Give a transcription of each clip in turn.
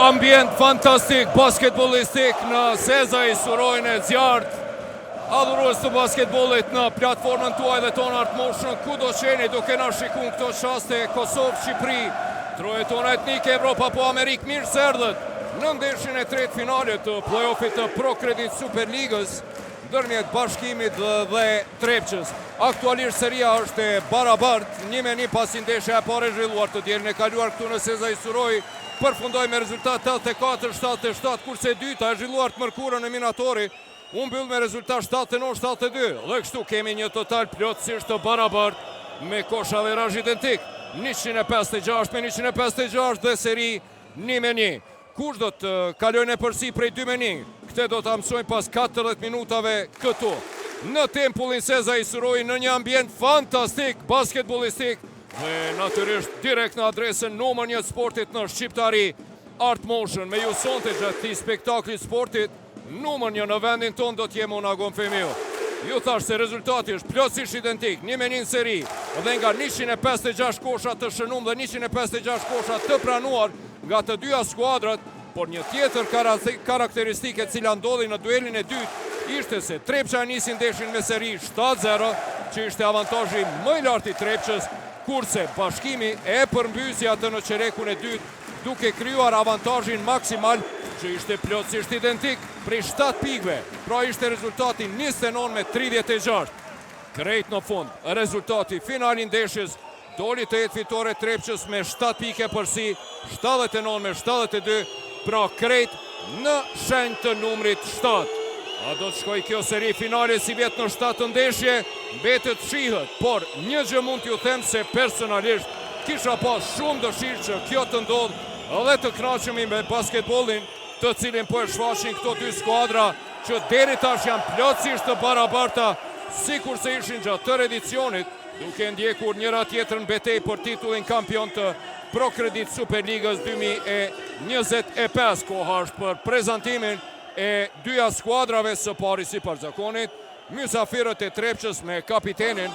ambient fantastik, basketbolistik në Sezaj Surojnë e Zjartë. Adhurues të basketbolit në platformën tuaj dhe tonë Art Motion, ku do qeni duke na shikun këto qaste Kosovë, Shqipëri, troje tona etnike, Evropa po Amerikë, mirë se erdhët në ndeshjen e tretë finale të play-offit të Pro Credit Superligës ndërmjet Bashkimit dhe Trepçës. Aktualisht seria është e barabartë, 1-1 pasi ndeshja e parë zhvilluar të dielën e kaluar këtu në Sezaj Suroj, përfundoi me rezultat 84-77, kurse e dyta e zhvilluar të mërkurën në Minatori, u mbyll me rezultat 79-72. Dhe kështu kemi një total plotësisht të barabartë me kosh averazh identik, 156 me 156 dhe seri 1-1. Kush do të kalojnë e përsi prej 2-1? Këte do të mësojnë pas 40 minutave këtu. Në tempullin Sezaj Suroj në një ambient fantastik, basketbolistik, dhe natyrisht direkt në adresën numër 1 sportit në Shqiptari, Art Motion. Me ju sonte gjatë këtij spektakli sportit, numër 1 në vendin ton do t'jemi unë Agon Femiu. Ju thash se rezultati është plotësisht identik, 1-1 seri, dhe nga 156 kosha të shënum dhe 156 kosha të pranuar nga të dyja skuadrat, por një tjetër karakteristike cila ndodhi në duelin e dytë ishte se Trepça nisi ndeshjen me seri 7-0, që ishte avantazhi më i lartë i Trepçës, kurse Bashkimi e përmbysi atë në qerekun e dytë duke krijuar avantazhin maksimal, që ishte plotësisht identik prej 7 pikëve. Pra ishte rezultati 29 me 36. Krejt në fund, rezultati final i ndeshjes doli të jetë fitore Trepçës me 7 pike përsi, 79 me 72, pra krejt në shenjë të numrit 7. A do të shkoj kjo seri finale si vjetë në 7 ndeshje, betet shihet, por një gjë mund t'ju them se personalisht kisha pas shumë dëshirë që kjo të ndodhë dhe të kënaqemi me basketbolin, të cilin po e shfaqin këto dy skuadra që deri tash janë plotësisht të barabarta, sikur se ishin gjatë tërë edicionit, duke ndjekur njëra tjetrën betejë për titullin kampion të Pro Credit Superligës 2025. Koha është për prezantimin e dyja skuadrave, së pari sipas-zakonit, mysafirët e Trepçës me kapitenin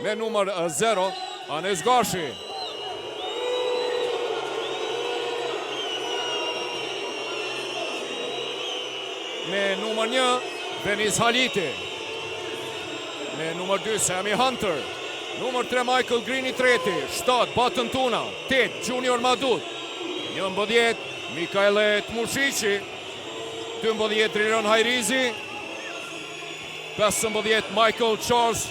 me numër 0, Anes Gashi. Me numër 1, Deniz Haliti. Me numër 2, Sami Hunter. Numër 3, Michael Green i treti. 7, Batën Tuna. 8, Junior Madut. 11, Mikaele Tmushici. 12, Riron Hajrizi. 15, Michael Charles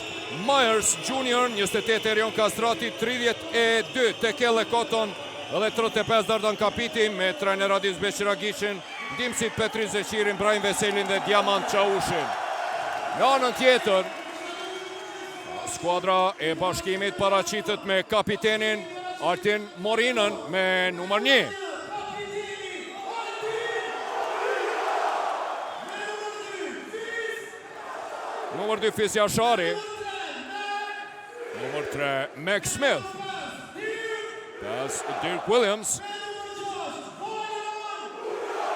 Myers Jr. 28, Erion Kastrati. 32, Tekele Koton. Dhe 35, Dardan Kapiti me trajner Adis Beqiragiqin, ndimësit Petri Zeqirin, Brajn Veselin dhe Diamant Qaushin. Nga anën tjetër, skuadra e Bashkimit paraqitet me kapitenin Artin Morinën me numër 1. Numër 2, Fisja Shari. Numër 3, Max Smith. 5, Dirk Williams.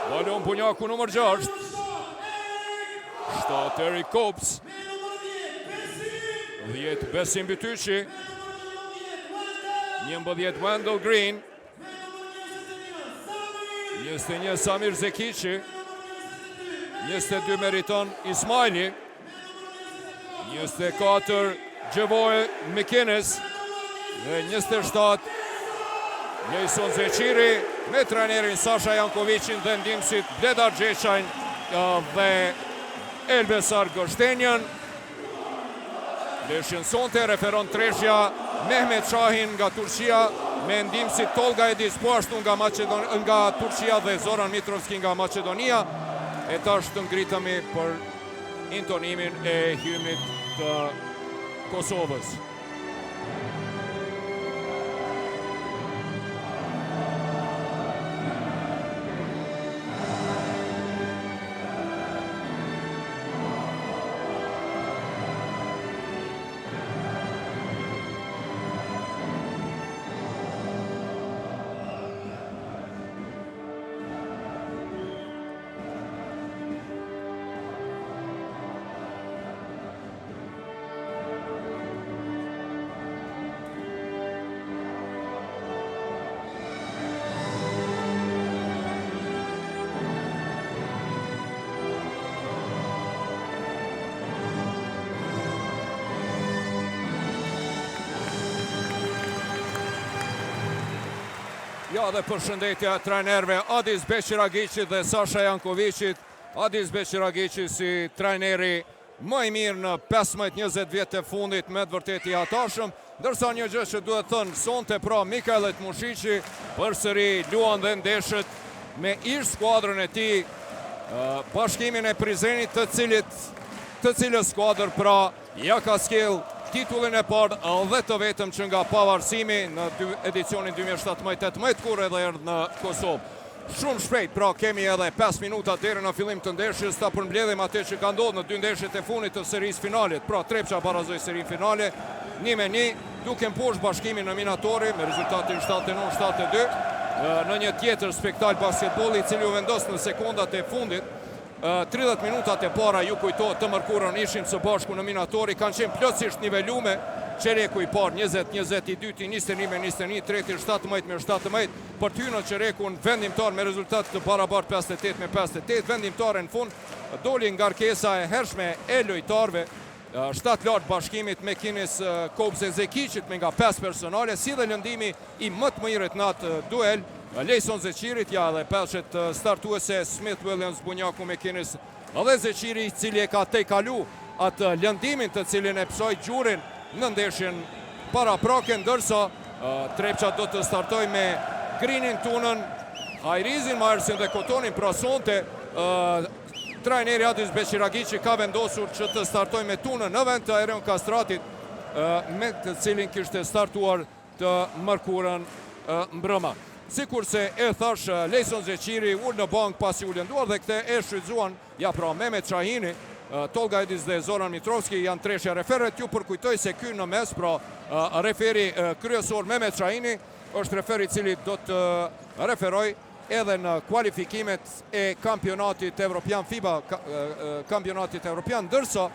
Balon Punjaku numër 6. 7, Eric Cobbs. 10, Besim Bytyqi. 11, Wendell Green. 21, Samir Zekiqi. 22, Meriton Ismaili. 24, Gjevoj McInnes. Dhe 27, Jason Zeqiri me trajnerin Sasha Jankovicin dhe ndimësit Bledar Gjeqajn dhe Elbesar Gështenjën. Ndeshjen sonte referon treshja Mehmet Shahin nga Turqia me ndimësit Tolga Edis, po ashtu nga Turqia dhe Zoran Mitrovski nga Macedonia. E tash të ngritemi për intonimin e hymnit të Kosovës. Ja dhe përshëndetja trajnerëve Adis Beqiragiqit dhe Sasha Jankovicit. Adis Beqiragiqi si trajneri më i mirë në 15-20 vjetë e fundit me të vërtet i hatashëm, ndërsa një gjë që duhet thënë sonte pra Mikajlet Mushiqi përsëri luan dhe ndeshët me ish skuadrën e tij, Bashkimin e Prizrenit të cilës skuadër pra ja ka skell titullin e parë dhe të vetëm që nga pavarësimi në edicionin 2017-18 kur edhe erdhë në Kosovë. Shumë shpejt, pra kemi edhe 5 minuta deri në fillim të ndeshjes, ta përmbledhim atë që ka ndodhur në 2 ndeshjet e fundit të serisë finalit. Pra Trepça barazoi serinë finale 1-1, duke mposhtë Bashkimin në minatori me rezultatin 79-72 në një tjetër spektakël basketbolli i cili u vendos në sekondat e fundit. 30 minutat e para ju kujtohet të mërkurën ishim së bashku në minatori, kanë qenë plotësisht nivelume, qereku i parë 20-20, i dyti 21-21, treti 17-17, për ty në qerekun vendimtar me rezultat të barabart 58-58, vendimtare në fund, doli nga ngarkesa e hershme e lojtarve, 7 lartë Bashkimit me Kinis Kobze Zekiqit me nga 5 personale, si dhe lëndimi i më të mirët në atë duel, Lejson Zeqirit, ja dhe peshet startuese Smith Williams Bunjaku me Kinis dhe Zeqiri, cili e ka tejkalu atë lëndimin të cilin e psoj gjurin në ndeshjen para prake, ndërsa Trepça do të startoj me Grinin Tunën, Ajrizin, Majersin dhe Kotonin, pra sonte trajneri Adis Beqiragiqi ka vendosur që të startoj me Tunën në vend të Erion Kastratit, me të cilin kishte startuar të mërkurën mbrëma. Sikur se e thash, Lejson Zeqiri ullë në bank pasi u lënduar dhe këte e shfrytzuan, ja pra Mehmet Shahini, Tolga Edis dhe Zoran Mitrovski janë treshja referet. Ju përkujtoj se ky në mes, pra referi kryesor Mehmet Shahini, është referi cili do të referoj edhe në kualifikimet e kampionatit evropian FIBA, kampionatit evropian, ndërsa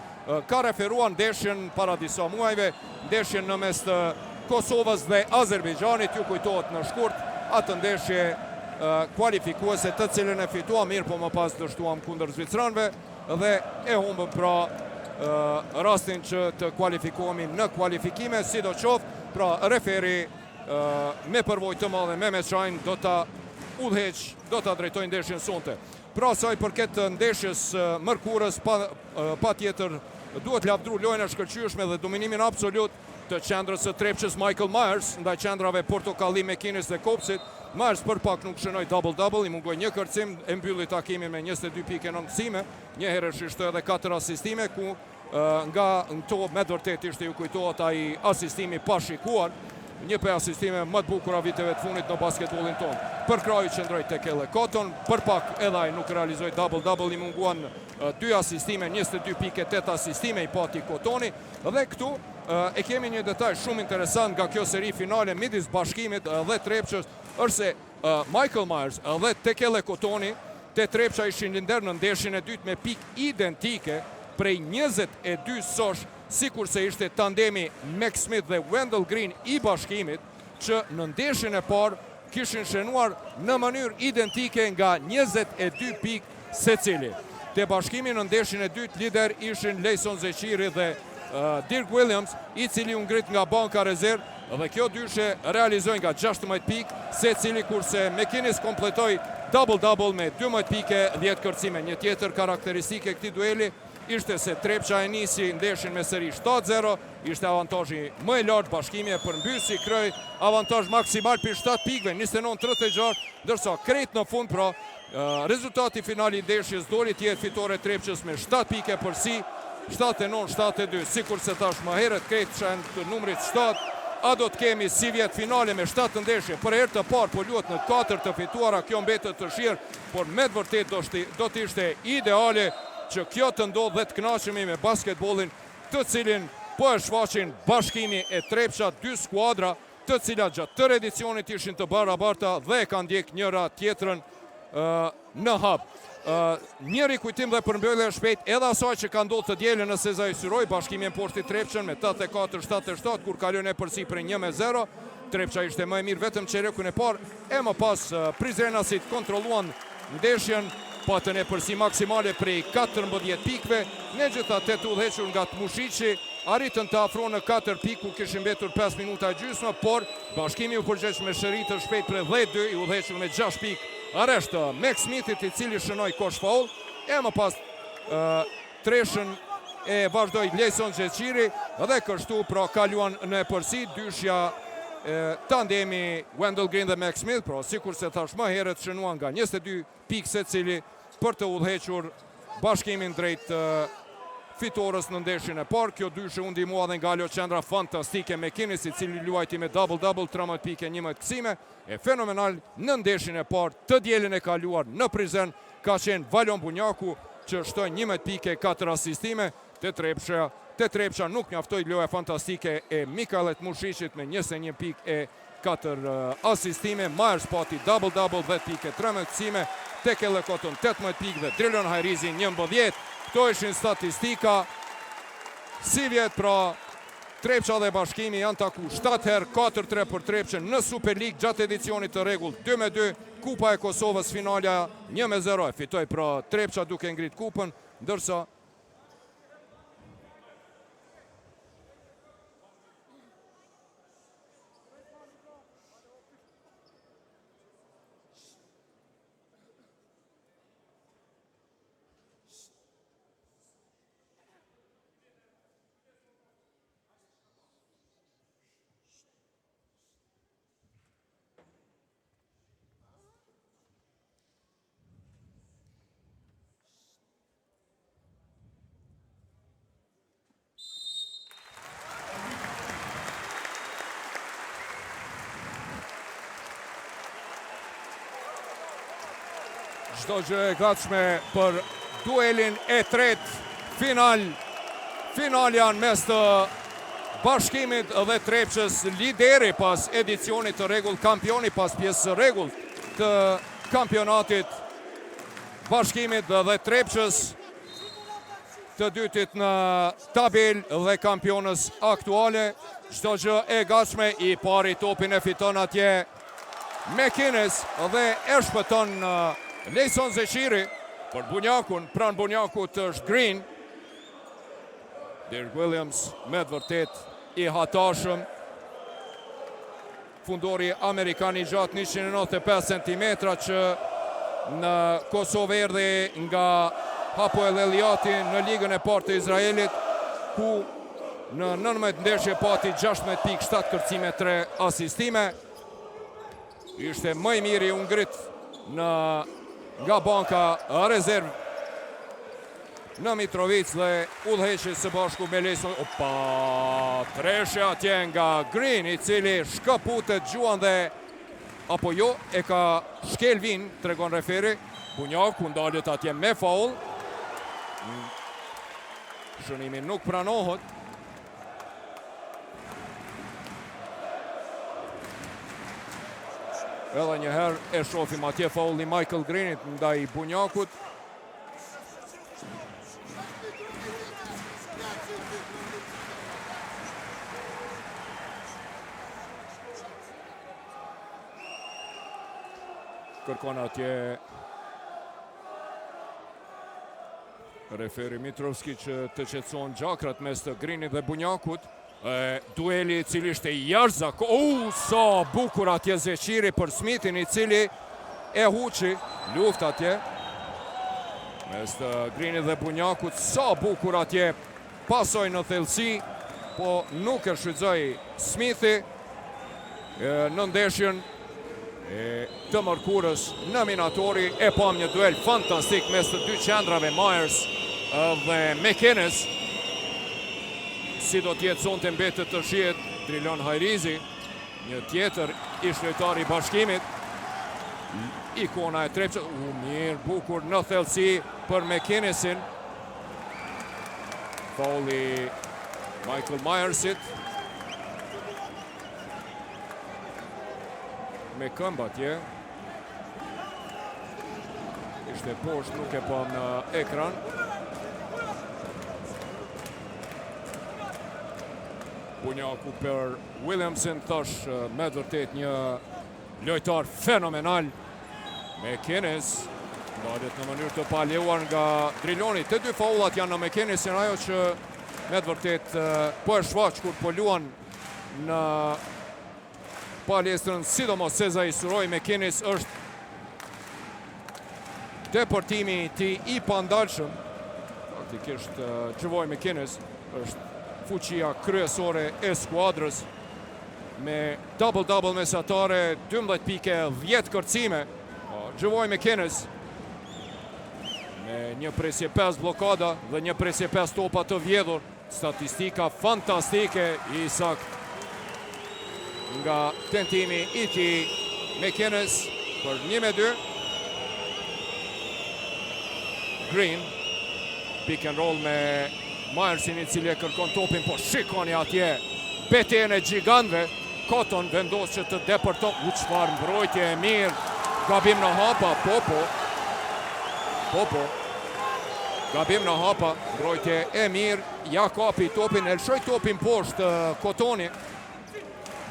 ka referuar ndeshjen para disa muajve, ndeshjen në mes të Kosovës dhe Azerbejxhanit, ju kujtohet në shkurt, atë ndeshje kualifikuese të cilën e fituam mirë, po më pas dështuam kundër Zvicranëve dhe e humbëm pra rastin që të kualifikohemi në kualifikime, sidoqoftë, pra referi me përvojë të madhe Mehmet Shahini do ta udhëheq, do ta drejtojë ndeshjen sonte. Pra sa i përket ndeshjes mërkurës, pa tjetër duhet lavdru lojën e shkëlqyeshme dhe dominimin absolut të qendrës së Trepçës Michael Myers, ndaj qendrave portokalli me Kinis dhe Kopsit. Myers për pak nuk shënoi double-double, i mungoi një kërcim, e mbylli takimin me 22 pike në nësime, një herë shështoi edhe 4 asistime, ku nga në to me vërtet ishte, ju kujtohet, ai asistimi pa shikuar, një për asistime më të bukura viteve të fundit në basketbolin tonë. Për kraju qëndroj tek Ele Koton, për pak edhe ai nuk realizoi double-double, i munguan 2 asistime, 22 pike, 8 asistime i pati Kotoni, dhe këtu e kemi një detaj shumë interesant nga kjo seri finale midis Bashkimit dhe Trepçës, është se Michael Myers dhe tek Ele Kotoni te Trepça ishin linder në ndeshjen e dytë me pikë identike prej 22 sosh, sikur se ishte tandemi Max Smith dhe Wendell Green i Bashkimit, që në ndeshjen e parë kishin shënuar në mënyrë identike nga 22 pikë secili. Te Bashkimi në ndeshjen e dytë lider ishin Lejson Zeqiri dhe Dirk Williams, i cili u ngrit nga banka rezervë, dhe kjo dyshe realizojnë nga 16 pikë secili, kurse McInnes kompletoi double-double me 12 pike, 10 kërcime. Një tjetër karakteristike këtij dueli ishte se Trepça e nisi ndeshjen me seri 7-0, ishte avantazhi më i lartë, Bashkimi e përmbysi, kroi avantazh maksimal për 7 pikëve, 29-36, ndërsa krejt në fund, pra rezultati finali i ndeshjes doli të jetë fitore Trepçës me 7 pike përsi, 79-72, sikur se tash më herët krejt janë të numrit 7, a do të kemi si vjetë finale me 7 ndeshje, për herë të parë po luhet në 4 të fituara, kjo mbetet të shirë, por me të vërtet do të ishte ideale që kjo të ndodhë dhe të kënaqemi me basketbolin, të cilin po e shfaqin Bashkimi e Trepça, 2 skuadra të cilat gjatë tërë edicionit ishin të barabarta dhe e kanë ndjek njëra tjetrën në hap. Njëri kujtim dhe përmbëllje shpejt edhe asaj që ka ndodhur të dielën në Sezai Syroj, Bashkimi e mposhti Trepçën me 84-77 kur kalon e përsi për 1-0. Trepça ishte më e mirë vetëm çerekun e parë, e më pas Prizrenasit kontrolluan ndeshjen, patën e përsi maksimale prej 14 pikëve, megjithatë të udhëhequr nga Mushiqi arritën të afrohen në 4 pikë ku kishin mbetur 5 minuta e gjysmë, por Bashkimi u përgjegjë me shëritje shpejt për 10-2, i udhëhequr me 6 pikë aresht të Max Smithit, i cili shënoi kosh faul, e më pas treshën e vazhdoi Lejson Xheçiri dhe kështu pra kaluan në përsi dyshja tandemi Wendell Green dhe Max Smith, pra sikur se thash më herët shënuan nga 22 pikë secili për të udhëhequr Bashkimin drejt fitores në ndeshjen e parë. Kjo dyshë u ndihmua dhe nga qendra fantastike McInnes, i cili luajti me double-double, 13 pikë, 11 kësime, e fenomenal në ndeshjen e parë të dielën e kaluar në Prizren ka qenë Valon Bunjaku, që shtoi 11 pikë, 4 asistime. Te Trepsha nuk mjaftoi loja fantastike e Mikaelit Mushishit me 21 pikë e 4 asistime. Myers pati double-double, 10 pikë, 13 kësime. Tekele Koton 18 pikë dhe Drilon Hajrizi 11. Këto ishin statistika. Si vjet pra Trepça dhe Bashkimi janë taku 7 herë, 4-3 për Trepçën në Super League gjatë edicionit të rregull 2-2. Kupa e Kosovës finalja 1-0. Fitoi pra Trepça duke ngrit kupën, ndërsa çdo gjë e gatshme për duelin e tretë final. Finalja në mes të Bashkimit dhe Trepçës, lideri pas edicionit të rregull, kampioni pas pjesë rregull të kampionatit Bashkimit dhe Trepçës, të dytit në tabel dhe kampionës aktuale. Çdo gjë e gatshme, i pari topin e fiton atje McInnes dhe e shpëton Lejson Xheçiri për Bunjakun, pranë Bunjakut është Green. Derek Williams me të vërtet i hatashëm. Fundori Amerikan i gjatë 195 cm që në Kosovë erdhi nga Hapoel Eliati në ligën e parë të Izraelit, ku në 19 ndeshje pati 16 pikë, 7 kërcime, 3 asistime. Ishte më i miri u ngrit nga banka rezerv në Mitrovic dhe udhëheqi së bashku me Lejson. Treshja atje nga Green, i cili shkëputet gjuan dhe apo jo, e ka shkelvin, tregon referi. Bunjaku ndalet atje me faul. Shënimi nuk pranohet. Edhe një herë e shohim atje faulli Michael Greenit ndaj Bunjakut. Kërkon atje referi Mitrovski që të qetëson gjakrat mes të Greenit dhe Bunjakut. Dueli i cili ishte jashtëzakonisht, sa bukur atje Xheçiri për Smithin, i cili e huqi luftë atje mes të Greenit dhe Bunjakut. Sa bukur atje pasoi në thellësi, po nuk e shfrytzoi Smithi në ndeshjen të mërkurës në Minatori. E pam një duel fantastik mes të dy qendrave, Myers dhe McInnes. Si do tjetë sonte mbetet të shihet Drilon Hajrizi, një tjetër ish lojtar i Bashkimit, ikona e Trepçës. Mirë, bukur në thellësi për McInnesin. Faulli Michael Myersit. Me këmbë atje. Ishte poshtë, nuk e pam në ekran. Bunjaku për Williamson, thash me vërtet një lojtar fenomenal. McInnes ndalet në mënyrë të palejuar nga Driloni. Të dy faullat janë në McInnesin, ajo që me të vërtet po e shfaq kur po luan në palestrën, sidomos Sezai Suroj. McInnes është deportimi ti i pandalshëm. Faktikisht Gjevoj McInnes është fuqia kryesore e skuadrës me double-double mesatare, 12 pike, 10 kërcime. Gjevoj McInnes me një presje 5 blokada dhe një presje 5 topa të vjedhur. Statistika fantastike i sakt nga tentimi i tij McInnes për 1-2. Green, pick and roll me Myersin i cili e kërkon topin, po shikoni atje betejën e gjigantëve. Cotton vendos që të deporton, çfarë mbrojtje e mirë, gabim në hapa, Popo. Gabim në hapa, mbrojtje e mirë, ja kapi topin, e lëshoj topin poshtë Cottoni,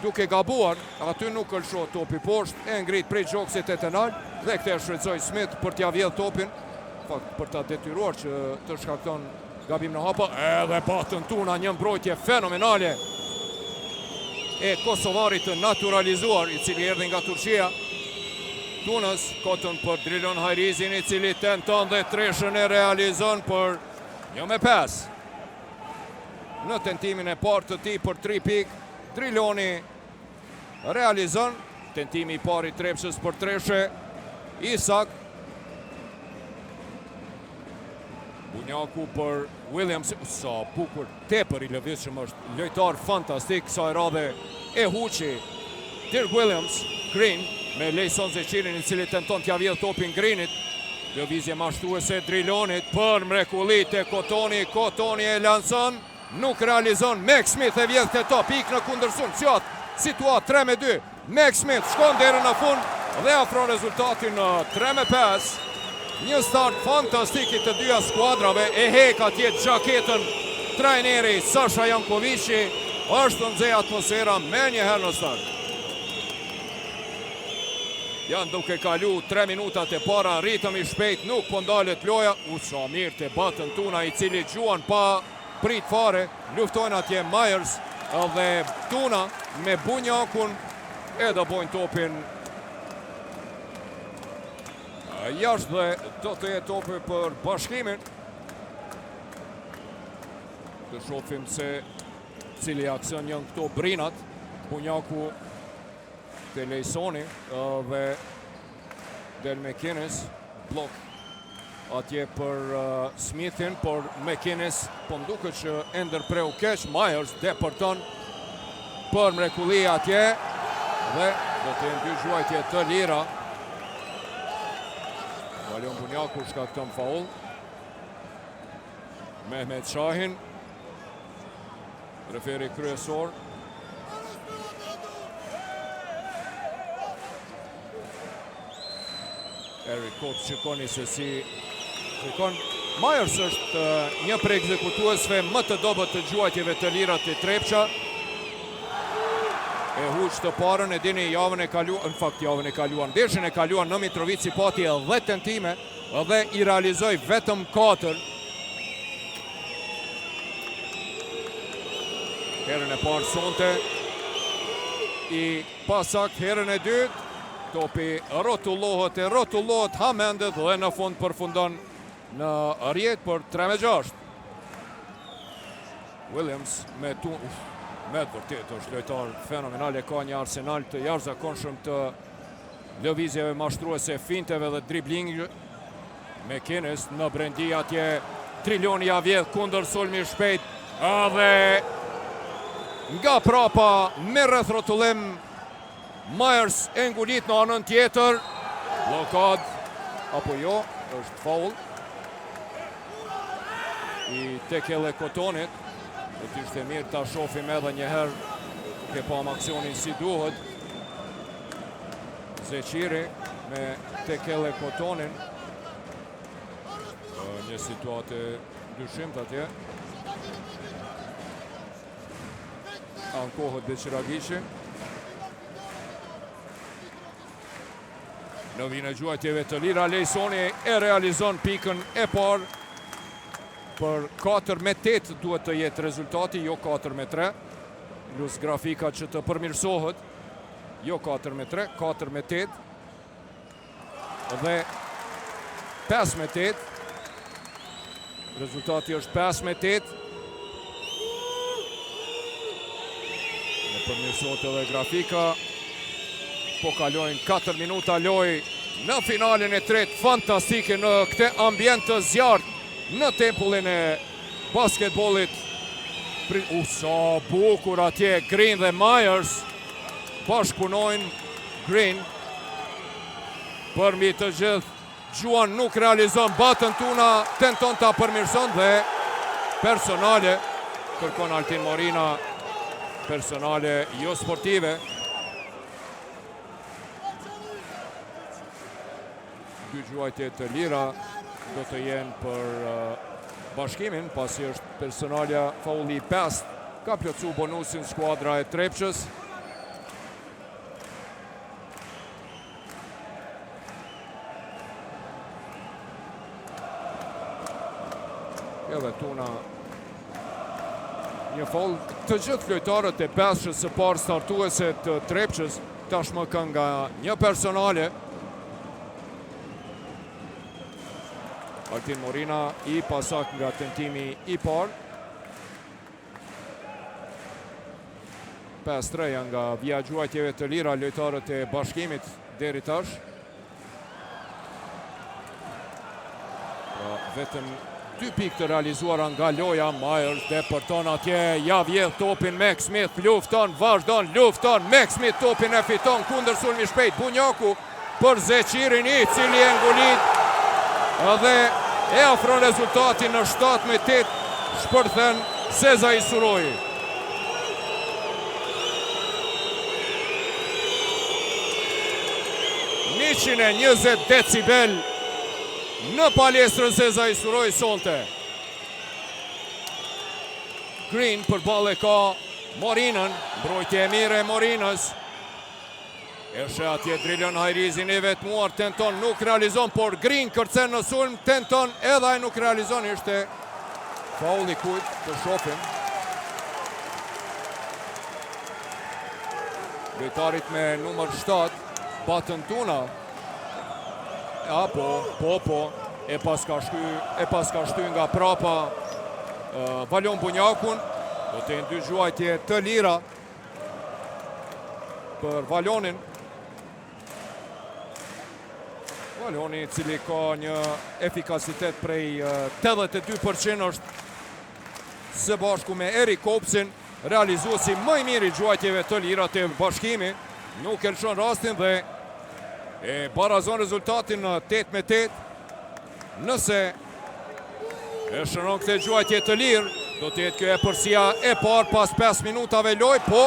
duke gabuar, aty nuk lëshoj topi poshtë, e ngrit prej gjoksit e të nalë, dhe këte e shfrytëzoi Smith për t'ja vjedh topin, fakt për ta detyruar që të shkakton gabim në hapa, edhe patën Tuna, një mbrojtje fenomenale e kosovarit të naturalizuar, i cili erdhi nga Turqia. Tunës, Cotton për Drilon Hajrizin, i cili tenton dhe treshën e realizon për 1-5. Në tentimin e parë të tij për 3 pik, Driloni realizon tentimi i parë i trepshës për treshe, Isak. Bunjaku për Williams, sa bukur, tepër i lëvizshëm është, lojtar fantastik, sa e radhe e huqi Dirk Williams. Green me Lejson Zeqirin, i cili tenton t'ja vjedh topin Greenit. Lëvizje mashtruese Drilonit për mrekullit e Cottoni. Cottoni e lanson, nuk realizon. Max Smith e vjedh të top, ik në kundërsun, situat 3-2. Max Smith shkon deri në fund dhe afron rezultatin në 3-5. Një start fantastik i të dyja skuadrave, e hek atje gjaketën trajneri Sasha Jankovici, është të nxej atmosfera me njëherë në start. Janë duke kalu 3 minutat e para, ritëm i shpejt, nuk po ndalet loja. Sa mirë të batën Tuna, i cili gjuan pa prit fare, luftojnë atje Myers dhe Tuna me Bunjakun, edhe bojnë topin jashtë dhe do të jetë topi për bashkimin. Të shofim se cili aksion janë këto brinat. Bunjaku të Lejsoni dhe Del McInnes, blok atje për Smithin, por McInnes po mduket që ender preu keq. Myers deporton për mrekulli atje dhe do të jenë 2 zhuajtje të lira. Valion Bunjaku shkakton faul. Mehmet Shahin, referi kryesor. Eric Koch qikoni se si qikon. Myers është një prej ekzekutuesve më të dobët të gjuajtjeve të lira të Trepqa. E huq të parën, e dini javën e kaluar, në fakt javën e kaluar, ndeshjen e kaluar në Mitrovici pati 10 tentime dhe i realizoi vetëm 4. Herën e parë sonte, i pasak herën e dytë, topi rotullohet hamendet dhe në fund përfundon në rjet për 3-6. Williams me me të vërtet është lojtar fenomenal, e ka një arsenal të jashtëzakonshëm të lëvizjeve mashtruese, finteve dhe dribling. McInnes në brendi atje, Triloni ja vjedh kundër sulmi shpejt, dhe nga prapa me rreth rrotullim Myers e ngulit në anën tjetër. Blokad apo jo, është faul i Tekele Cottonit. Do t'ishte mirë ta shofim edhe njëherë ke pam aksionin si duhet. Zeqiri me Tekele Cottonin. Një situatë dyshimt atje. Ankohet Beqiragishi. Në vinë gjuajtjeve të lira, Lejsoni e realizon pikën e parë. për 4-8 duhet të jetë rezultati, jo 4-3. Plus grafika që të përmirësohet. Jo 4-3, 4-8. Dhe 5-8. Rezultati është 5-8. Në përmirësohet edhe grafika. Po kalojnë 4 minuta lojë në finalen e tretë, fantastike në këtë ambient të zjarrt në tempullin e basketbollit. Sa bukur atje, Green dhe Myers bashkëpunojnë. Green përmbi të gjithë, Gjuan nuk realizon batën tuna, tenton ta përmirëson dhe personale kërkon Altin Morina, personale jo sportive. Dy gjuajtje të lira do të jenë për bashkimin, pasi është personalja faulli 5, ka plotësu bonusin skuadra e Trepçës. Edhe tuna një faul të gjithë lojtarët e peshës së parë startuese të Trepçës, tashmë kanë nga një personale. Altin Morina i pasak nga tentimi i parë. 5-3 janë nga vija gjuajtjeve të lira lojtarët e bashkimit deri tash. Vetëm 2 pikë të realizuara nga loja. Myers depërton atje, ja vjedh topin Mac Smith, lufton, vazhdon, lufton, Mac Smith topin e fiton kundër sulmi shpejt Bunjaku për Zeqirin i cili e ngulit edhe e afron rezultatin në 7-8, shpërthen Sezai Suroi. Në 120 decibel në paljestrën Sezai Suroi sonte. Green për ballë ka Morinën, mbrojtje e mire e Morinës. Eshe atje Drilon Hajrizin i vetmuar, tenton, nuk realizon, por Green kërcen në sulm, tenton, edhe ai nuk realizon, ishte faulli kujt të shohim. Lojtarit me numër 7, Batën Tuna. Ja, po, e pas ka shty nga prapa Valon Bunjakun. Do të jenë dy gjuajtje të lira për Valonin. Valoni, cili ka një efikasitet prej 82%, është së bashku me Erik Kopsin, realizuesi më i miri gjuajtjeve të lira të bashkimi. Nuk e lëshon rastin dhe e barazon rezultatin në 8-8. Nëse e shënon këtë gjuajtje të lirë, do të jetë kjo e përsia e parë pas 5 minutave loj, po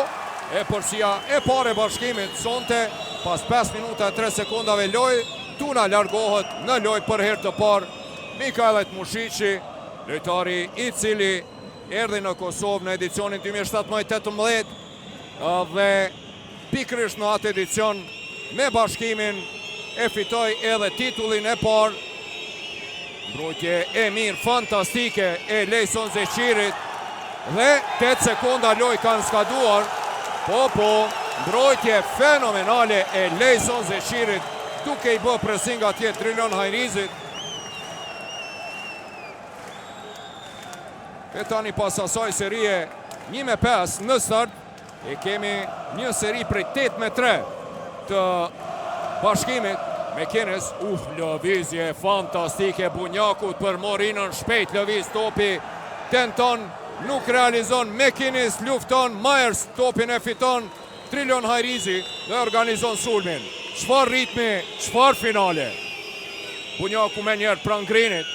e përsia e parë e bashkimit sonte pas 5 minuta e 3 sekundave loj. Tuna largohet në loj për herë të parë. Mikajlet Mushiqi, lojtari i cili erdhi në Kosovë në edicionin 2017-18 dhe pikërisht në atë edicion me bashkimin e fitoi edhe titullin e parë. Mbrojtje e mirë, fantastike e Lejson Zeqirit dhe 8 sekonda loj kanë skaduar. Po, mbrojtje fenomenale e Lejson Zeqirit, duke i bë presing atje Drilon Hajrizit. E tani pas asaj serie 1-5 në start, e kemi një seri prej 8-3 të bashkimit. McInnes, lëvizje fantastike Bunjakut për Morinën, shpejt lëviz topi, tenton, nuk realizon, McInnes lufton, Myers topin e fiton, Drilon Hajrizi dhe organizon sulmin. Çfarë ritmi, çfarë finale. Bunjaku me njerë pran Greenit.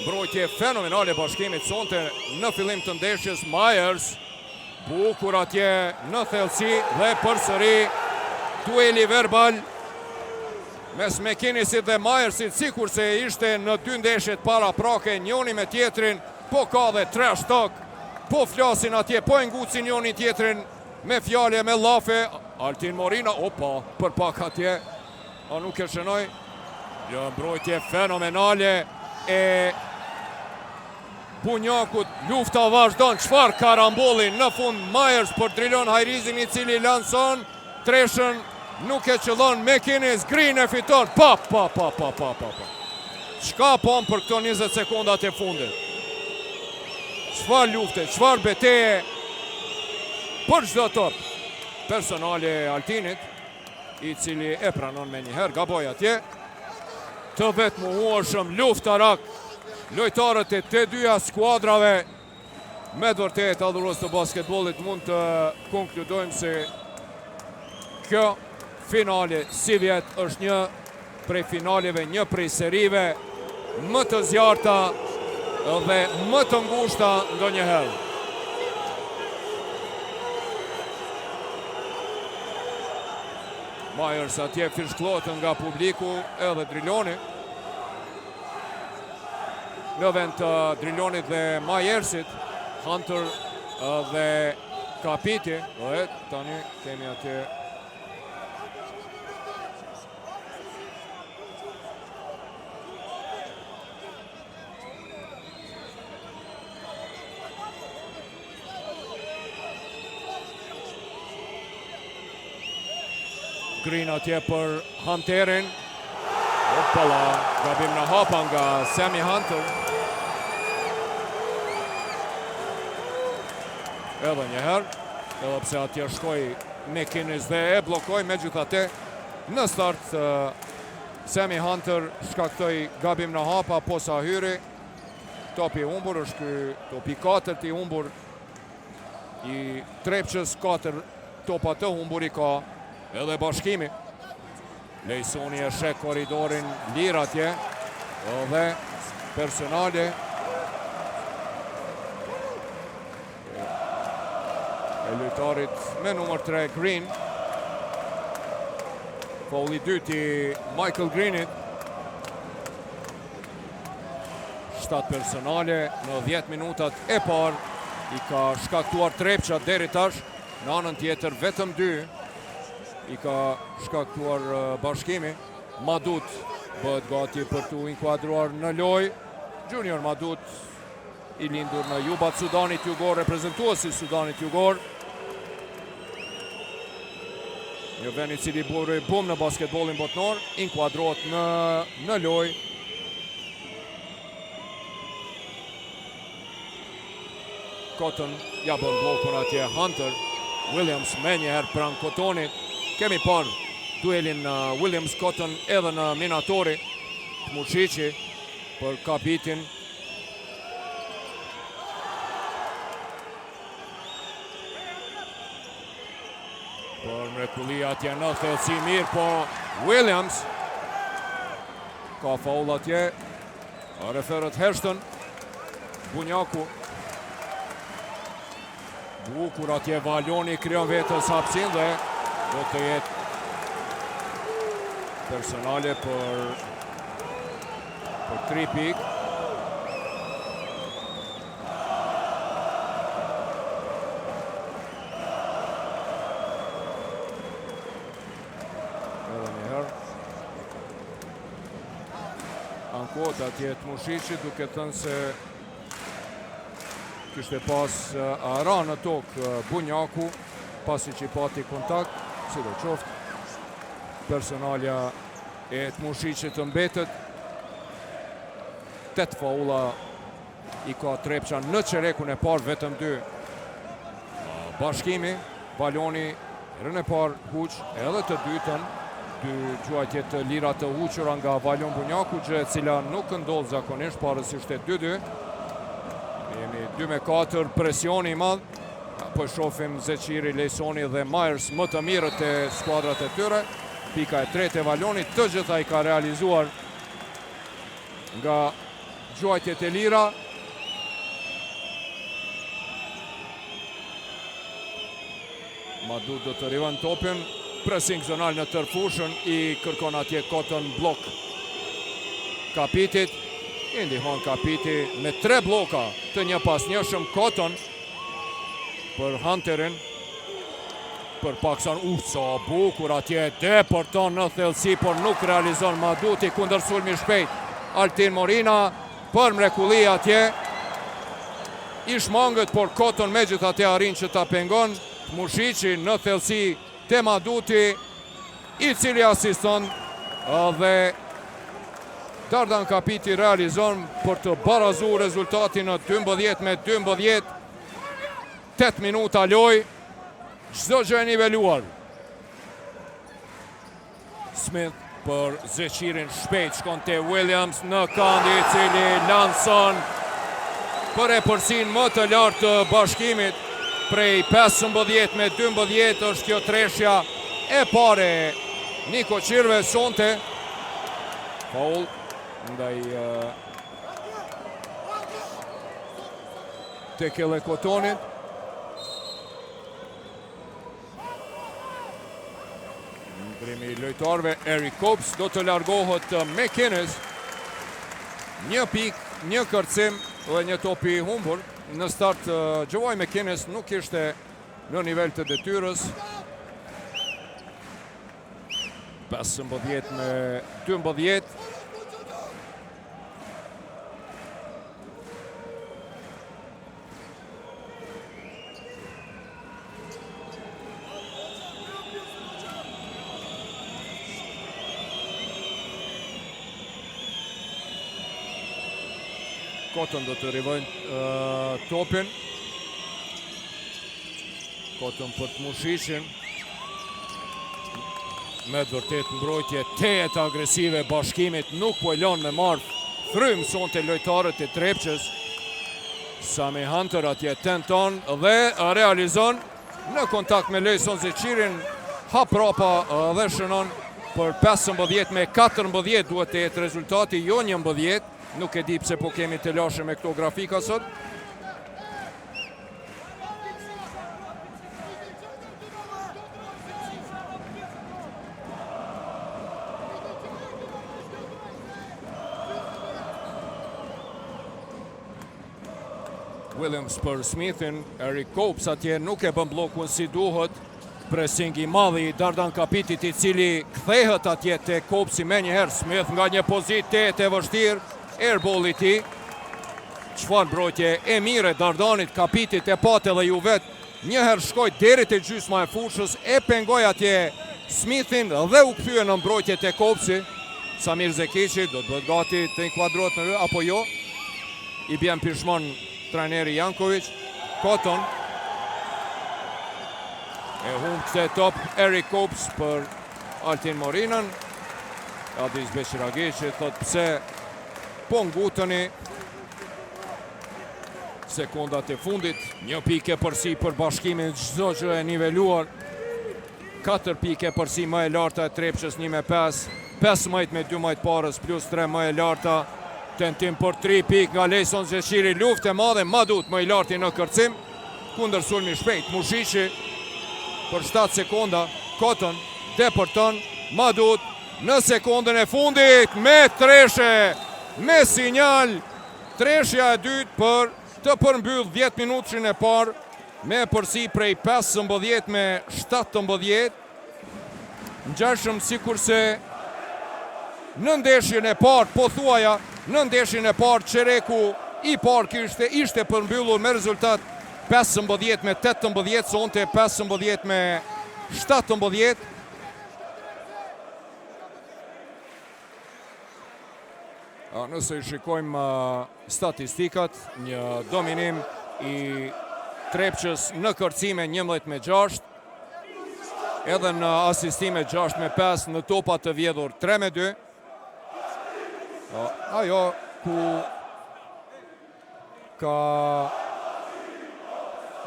Mbrojtje fenomenale bashkimit sonte në fillim të ndeshjes. Myers, bukur atje në thellësi dhe përsëri dueli verbal mes McInnesit dhe Myersit, sikur se ishte në 2 ndeshjet para prake, njoni me tjetrin, po ka dhe trash talk, po flasin atje, po e ngucin njoni tjetrin me fjalje, me lafe. Altin Morina, për pak atje, a nuk e shënoj. Një mbrojtje fenomenale e Bunjakut, lufta vazhdon, çfarë karambolli në fund Myers për drilon Hajrizin I cili lanson, treshën nuk e qëllon McInnes, Green e fiton, pa. Çka pam për këto 20 sekondat e fundit? Çfarë lufte, çfarë beteje për çdo top. Personale Altinit, I cili e pranon me njëherë, gaboj atje, të vetë muhueshëm luftarak, lojtarët e të dyja skuadrave, me vërtet adhurues të basketbollit mund të konkludojmë se kjo finale si vjet është një prej finaleve, një prej serive më të zjarta dhe më të ngushta ndonjëherë. Myers atje fishklot nga publiku edhe Driloni. Në vend të Drilonit dhe Myersit, Hunter dhe Kapiti, dhe tani kemi atje Green atje për Hunterin. Opala, gabim në hapa nga Sammy Hunter. Edhe njëherë, edhe pse atje shkoj McInnes dhe e blokoj, megjithatë në start Sammy Hunter shkaktoi gabim në hapa, posa hyri. Topi humbur është ky topi 4 I humbur I Trepçës, 4 topa të humbur I ka edhe Bashkimi. Lejsoni e shek korridorin lir atje dhe personale e lojtarit me numër 3 Green. Fauli dyti Michael Greenit. 7 personale në 10 minutat e parë I ka shkaktuar Trepça deri tash, në anën tjetër vetëm 2 I ka shkaktuar Bashkimi. Madut bëhet gati për të inkuadruar në lojë. Junior Madut I lindur në Jubat Sudanit Jugor, reprezentuesi Sudanit Jugor. Një vend I cili bëri bum në basketbollin botnor, inkuadrohet në lojë. Cotton ja bën blokun atje Hunter. Williams me njëherë pranë Cottonit. Kemi parë duelin Williams-Cotton edhe në minatori. Mušići për Kapitin. Për mrekulli atje në thellësi mirë, po Williams ka faul atje. Referët Heshton. Bunjaku. Bukur atje Valjoni krijon vetës hapësin dhe do të jetë personale për 3 pik. Edhe njëherë. Ankot atje të Mušići duke thënë se kishte pas ara në tokë Bunjaku pasi që I pati kontakt. Si do qoftë, personalja e të Mušićit të mbetet. 8 faula I ka Trepça në çerekun e parë, vetëm 2. Bashkimi, Valoni, herën e parë huq, edhe të dytën. 2 gjuajtje të lira të huqura nga Valon Bunjaku, gjë e cila nuk ndodh zakonisht, parësisht e 2-2. Jemi 2-4, presioni I madh. Po shohim Zeqiri, Lejsoni dhe Myers më të mirët e skuadrat e tyre. Pika e 3 e Valonit, të gjitha I ka realizuar nga gjuajtjet e lira. Madut do të rivën topin. Pressing zonal në tërfushën I kërkon atje Cotton blok Kapitit. I ndihmon Kapiti me 3 bloka të një pas njëshëm Cotton për Hunterin. Për paksan sa bukur atje deporton në thellësi, por nuk realizon Maduti kundër sulmi shpejt. Altin Morina për mrekulli atje. ish mangët, por Koton me gjitha te arrin që ta pengon. Mushiqi në thellësi te Maduti, i cili asiston dhe Dardan Kapiti realizon për të barazu rezultatin në 12-12. 8 minuta loj, çdo gjë e niveluar. Smith për zëqirin shpejt, shkon te Williams në kandi, i cili lanson për e përsin më të lartë të Bashkimit. Prej 15-12 është kjo treshja e pare Niko Qirve sonte. Foul ndaj Tekele Kotonit. Ndrimi i lojtarëve, Eric Copes do të largohet McInnes. 1 pikë, 1 kërcim dhe 1 topi humbur. Në start Gjovaj McInnes nuk ishte në nivel të detyrës. 15-12. Koton do të rivojnë topin. Koton për të Mushiqin. Me vërtet mbrojtje tejet agresive Bashkimit, nuk po e lon me marrë frym sonte lojtarët e Trepçës. Sami Hunter atje tenton dhe realizon në kontakt me Lejson Zeqirin, hap rapa dhe shënon për 15-14 duhet të jetë rezultati, jo 11. Nuk e di pse po kemi të lashe me këto grafika sot. Williams për Smithin, Eric Copes atje nuk e bën blokun si duhet. Pressing i madhi Dardan Kapitit, i cili kthehet atje te Copesi me njëherë. Smith nga një pozitet e vështirë, airball i ti. Çfarë mbrojtje e mire Dardanit, Kapitit e pate dhe ju vetë. Njëherë shkoj deri te gjysma e fushës, e pengoj atje Smithin dhe u kthye në mbrojtje te Copesi. Samir Zekici do të bëhet gati të inkuadrohet në apo jo. I bjen pishmon trajneri Jankovic. Koton e humb këtë top Eric Copes për Altin Morinën. Adis Beqiragici thot pse po ngutëni. Sekundat e fundit, 1 pikë përsi për Bashkimin, çdo gjë e niveluar. 4 pikë përsi më e larta e Trepçës 1-5, 15 me 12 parës plus 3 më e larta. Tentim për 3 pikë nga Lejson Zeqiri, luftë e madhe, Madut më i larti në kërcim. Kundër sulmi shpejt, Mushiqi për 7 sekonda, Koton, depërton, Madut në sekundën e fundit me treshe, me sinjal, treshja e dytë për të përmbyll 10 minutëshin e parë, me përsi prej 15 me 17. Ngjashëm sikurse në ndeshjen e parë, po thuaja, në ndeshjen e parë Qereku i parë ishte përmbyllur me rezultat 15 me 18, sonte 15 me 17. Nëse i shikojmë statistikat, një dominim i Trepçës në kërcime 11-6, edhe në asistime 6-5, në topa të vjedhur 3-2. Ajo ku ka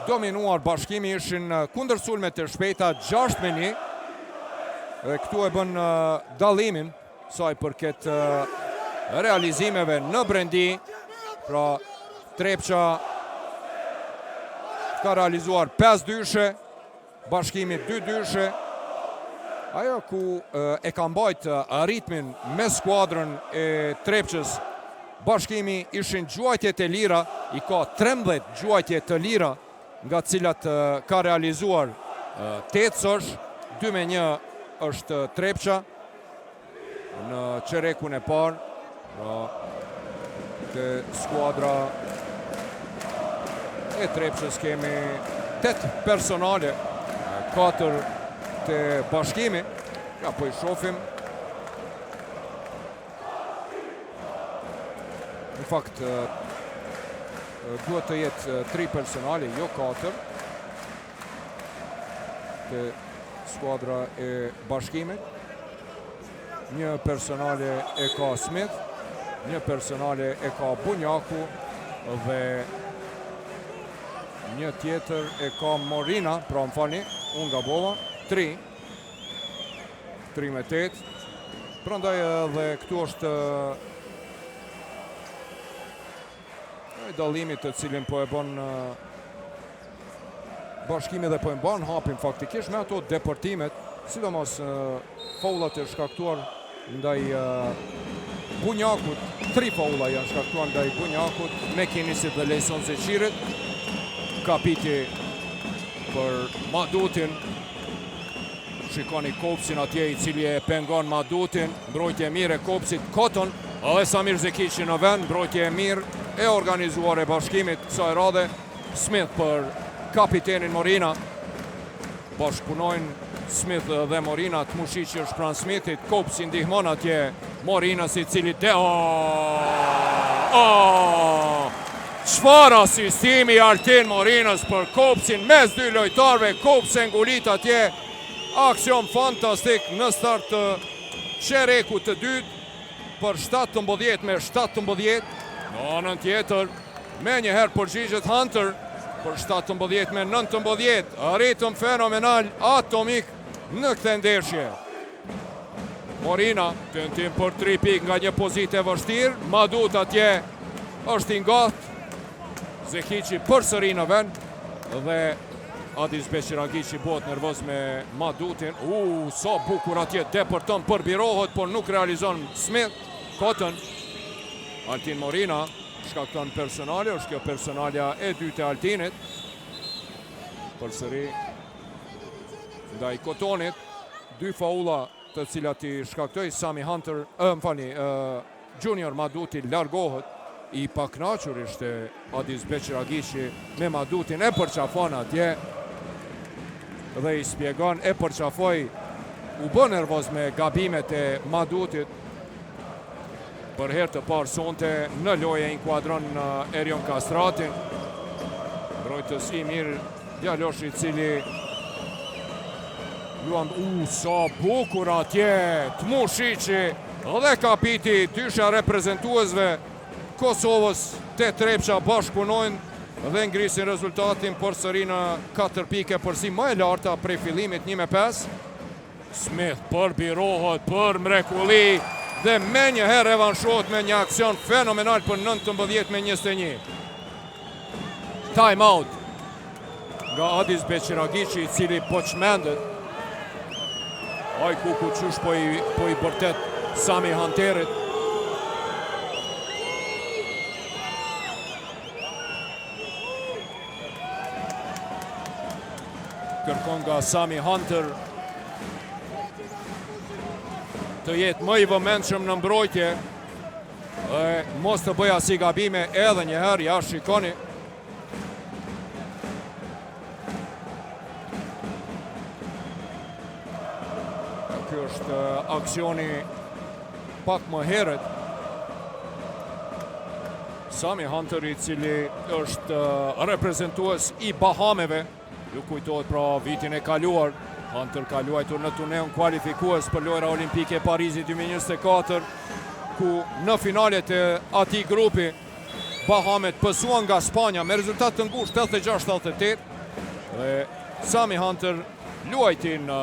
dominuar Bashkimi ishin kundërsulme të shpejta 6-1. Dhe këtu e bën dallimin saj përket realizimeve në brendi. Pra Trepça ka realizuar 5 dyshe, Bashkimi 2 dyshe. Ajo ku e ka mbajt ritmin me skuadrën e Trepçës, Bashkimi ishin gjuajtjet e lira, i ka 13 gjuajtje të lira, nga cilat ka realizuar 8 sosh, 2-1 është Trepça në qerekun e parë. Pra, të skuadra e Trepshës kemi 8 personale, 4 të Bashkimi. Ja po I shohim. Në fakt duhet të jetë 3 personale, jo 4. Të skuadra e Bashkimit. Një personale e ka Smith, një personale e ka Bunjaku dhe një tjetër e ka Morina, pra më falni, unë gabova, 3 me 8. Prandaj edhe këtu është dallimi të cilin po e bën Bashkimi dhe po e mban hapin faktikisht me ato deportimet, sidomos faullat e shkaktuar ndaj Bunjakut. 3 faulla janë shkaktuar ndaj Bunjakut, Mekinisit dhe Lejson Zeqirit. Kapiti për Madutin. Shikoni Kopsin atje I cili e pengon Madutin. Mbrojtje mirë e Kopsit, Koton, edhe Samir Zekiqi në vend. Mbrojtje mirë e organizuar e Bashkimit kësaj radhe. Smith për kapitenin Morina. Bashkëpunojnë Smith dhe Morina, Tmushiqi është pranë Smithit, Kopsi ndihmon atje Morinas I cili çfarë asistimi Altin Morinas për Kopsin mes 2 lojtarëve. Kopsi ngulit atje. Aksion fantastik në start të Shereku të dytë për 17 me 17. Në anën tjetër, me njëherë përgjigjet Hunter për 17 me 19. Ritëm fenomenal, atomik në këtë ndeshje. Morina, tentim për 3 pik nga një pozitë e vështirë. Madut atje është I ngath. Zekiqi përsëri në vend dhe Adis Beqiragiqi bëhet nervoz me Madutin. Sa bukur atje depërton për birohet, por nuk realizon Smith. Koton, Altin Morina, shkakton personale, është kjo personalja e dytë e Altinit. Përsëri ndaj Kotonit, 2 faulla të cilat I shkaktoi Sami Hunter, Junior Maduti largohet. I paknaqur ishte Adis Beqiragiqi me Madutin, e përqafon atje dhe I spjegon, e përqafoj, u bë nervoz me gabimet e Madutit. Për herë të parë sonte në lojë inkuadron Erion Kastratin. Mbrojtës I mirë, djaloshi I cili luan, sa bukur atje, Tmushiqi dhe kapiti, dysha reprezentuesve Kosovës te Trepsha bashkëpunojnë dhe ngrisin rezultatin përsëri në 4 pike përsi më e larta prej fillimit 1-5. Smith përbirohet për mrekulli dhe me njëherë revanshohet me një aksion fenomenal për 19 me 21. Time out nga Adis Beqiragiqi I cili po çmendet. Aj kuku qush po I bërtet Sami Hunterit. Kërkon nga Sami Hunter të jetë më I vëmendshëm në mbrojtje dhe mos të bëja si gabime edhe njëherë. Ja shikoni Ky është aksioni pak më herët. Sami Hunter I cili është reprezentues I Bahameve. Ju kujtohet pra vitin e kaluar, Hunter ka luajtur në turneun kualifikues për lojra olimpike e Parizit 2024, ku në finalet e atij grupi Bahamet pësuan nga Spanja me rezultat të ngushtë 86-88 dhe Sami Hunter luajti në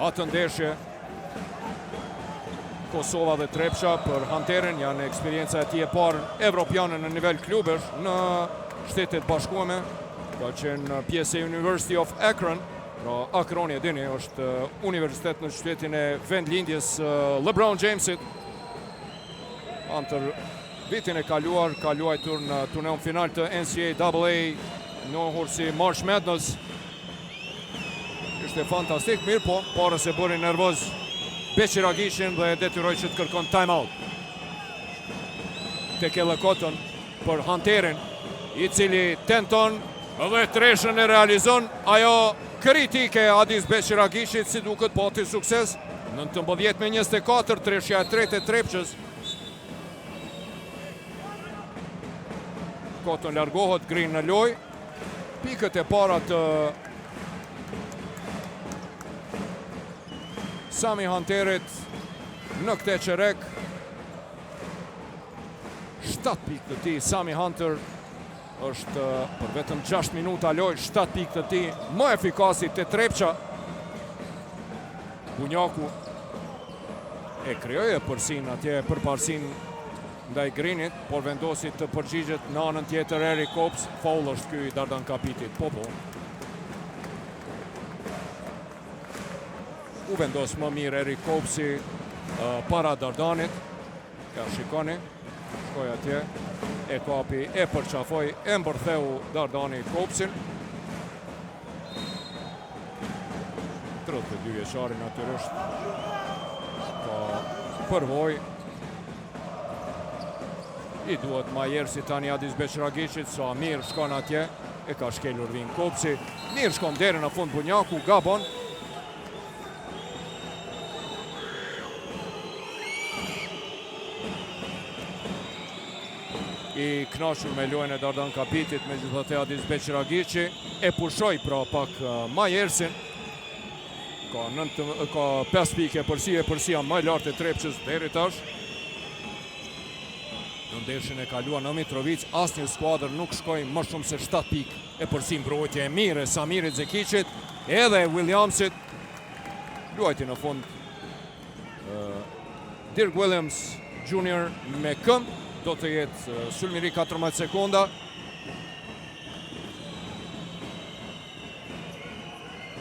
atë ndeshje. Kosova dhe Trepsha për Hunterin janë eksperienca e tij e parë evropiane në nivel klubesh në Shtetet Bashkuara. Ka qenë pjesë e University of Akron, pra Akroni e dini, është universitet në qytetin e vendlindjes LeBron Jamesit. Hunter vitin e kaluar ka luajtur në turneun final të NCAA, njohur si March Madness. Ishte fantastik, mirë po, pare se bëri nervoz Beqiragiqin dhe detyroi që të kërkon time out. Tekele Koton për Hunterin. i cili tenton dhe treshën e realizon. Ajo kritike Adis Beqiragishit si duket pati sukses. 19-24, treshja e tretë e Trepçës. Koton largohet, Green në loj. Pikët e para të Sami Hunterit në këtë qerek. 7 pikë të ti, Sami Hunter është për vetëm 6 minuta loj, 7 pikë të ti, më efikasit të Trepça. Bunjaku e krijoje përsin atje për parsin ndaj Greenit, por vendosit të përgjigjet në anën tjetër Eric Copes. Foul është ky i Dardan Kapitit. Po. U vendos më mirë Eric Copesi para Dardanit. Ja shikoni, shkoj atje, e kapi, e përqafoj, e mbërtheu Dardani Copesin. 32 vjeçari natyrisht ka përvoj. I duhet Majersi tani Adis Beqiragishit, sa mirë shkon atje, e ka shkelur vin Copesi. Mirë shkon deri në fund Bunjaku, gabon. I knashur me lojën e Dardan Kapitit, me gjithatë Adis Beqiragishi e pushoj pra pak Majersin. Ka 5 pike përsia më lartë e Trepçës deri tash. Në ndeshjen e kaluar në Mitrovic, asnjë skuadër nuk shkoi më shumë se 7 pikë e përsi mbrojtje e mirë e Samirit Zekiqit edhe Williamsit. Luajti në fund Dirk Williams Jr. me këmbë, do të jetë sulmiri 14 sekonda.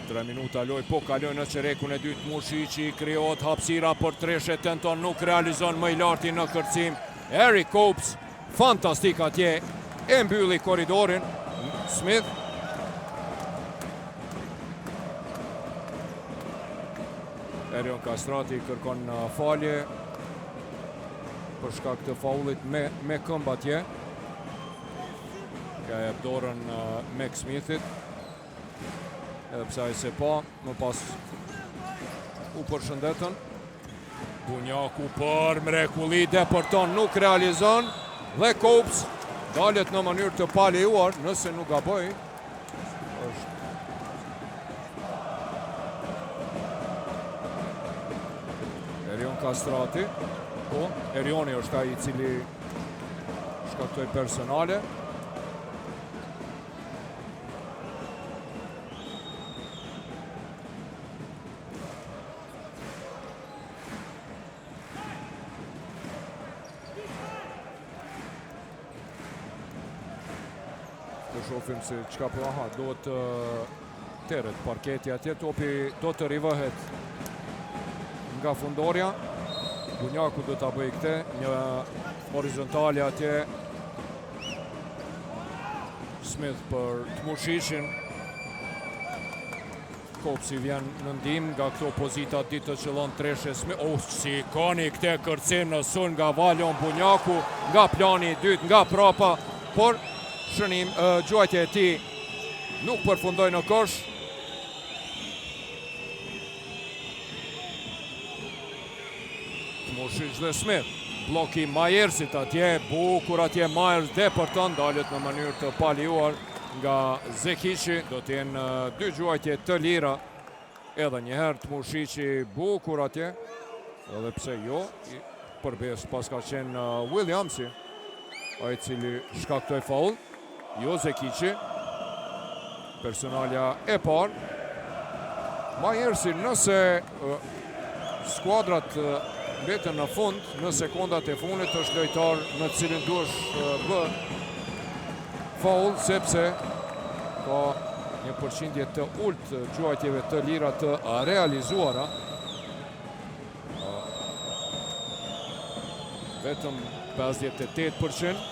Tre minuta loj, po kaloj në qerekun e dytë. Mushiqi krijohet hapësira për treshe, tenton, nuk realizon, më i larti në kërcim. Eric Copes, fantastik atje, e mbylli korridorin. Smith. Erion Kastrati kërkon falje për shkak të faullit me këmbë atje. Ka jep dorën Mac Smithit. Edhe pse ai se pa, më pas u përshëndetën. Bunjaku për mrekulli, deporton, nuk realizon. Dhe Copes dalet në mënyrë të palejuar, nëse nuk gaboj. Erion Kastrati. Po, Erioni është ai i cili shkaktoi personale. Shofim se çka po do të teret parketi atje, topi do të rivëhet nga fundorja. Bunjaku do ta bëj këtë, një horizontale atje. Smith për Tmushishin. Copesi vjen në ndihmë nga këto pozita ditë të qëllon treshe Smith. Si koni këtë kërcim në sulm nga Valon Bunjaku, nga plani i dytë, nga prapa, por shënim, gjuajtje e ti nuk përfundoj në kosh. Tmushish dhe Smith. Bloki Majersit atje, bukur atje Majers deporton, dalet në mënyrë të palijuar nga Zekiqi. Do t'jenë 2 gjuajtje të lira. Edhe njëherë Tmushishi bukur atje. Edhe pse jo, përbes pas ka qenë Williamsi, ai cili shkaktoi faul. Jo Zekiqi, personalja e parë. Majersi, nëse skuadrat mbeten në fund, në sekondat e fundit, është lojtar në cilin duhesh bë faul, sepse ka një përqindje të ulët gjuajtjeve të lira të realizuara. Vetëm 58%.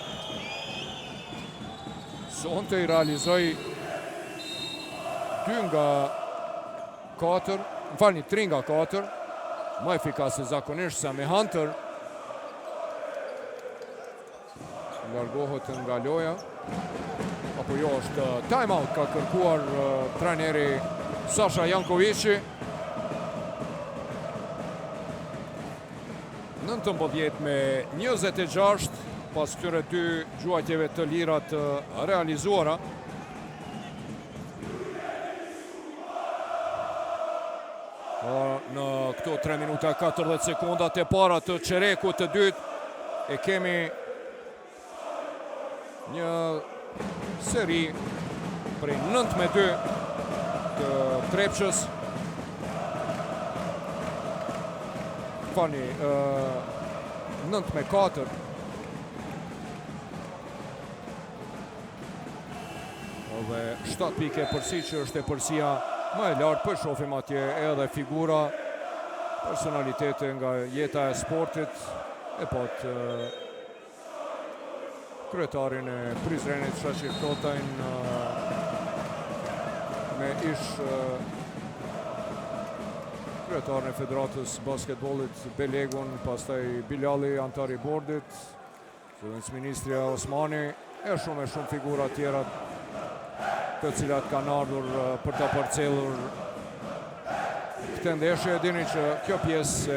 Sonte i realizoi 2 nga 4, më falni 3 nga 4, më efikas se zakonisht Sami Hunter. largohet nga loja. Apo jo, është time-out ka kërkuar trajneri Sasha Jankovici. 19-26 pas këtyre 2 gjuajtjeve të lira të realizuara. Në këto 3 minuta 40 sekundat e para të çerekut të dytë e kemi një seri prej 9-2 të Trepshës. Fani 9-4. Dhe 7 pike përsi që është e përsia më e lartë, për shofim atje edhe figura, personalitete nga jeta e sportit, e pat kryetarin e Prizrenit Shashir Kotajn me ish kryetarin e Federatës Basketbollit Belegun, pastaj Bilali, antari i bordit, Ministria Osmani, e shumë figura tjera të cilat kanë ardhur për të përcjellur këtë ndeshje. Dini që kjo pjesë e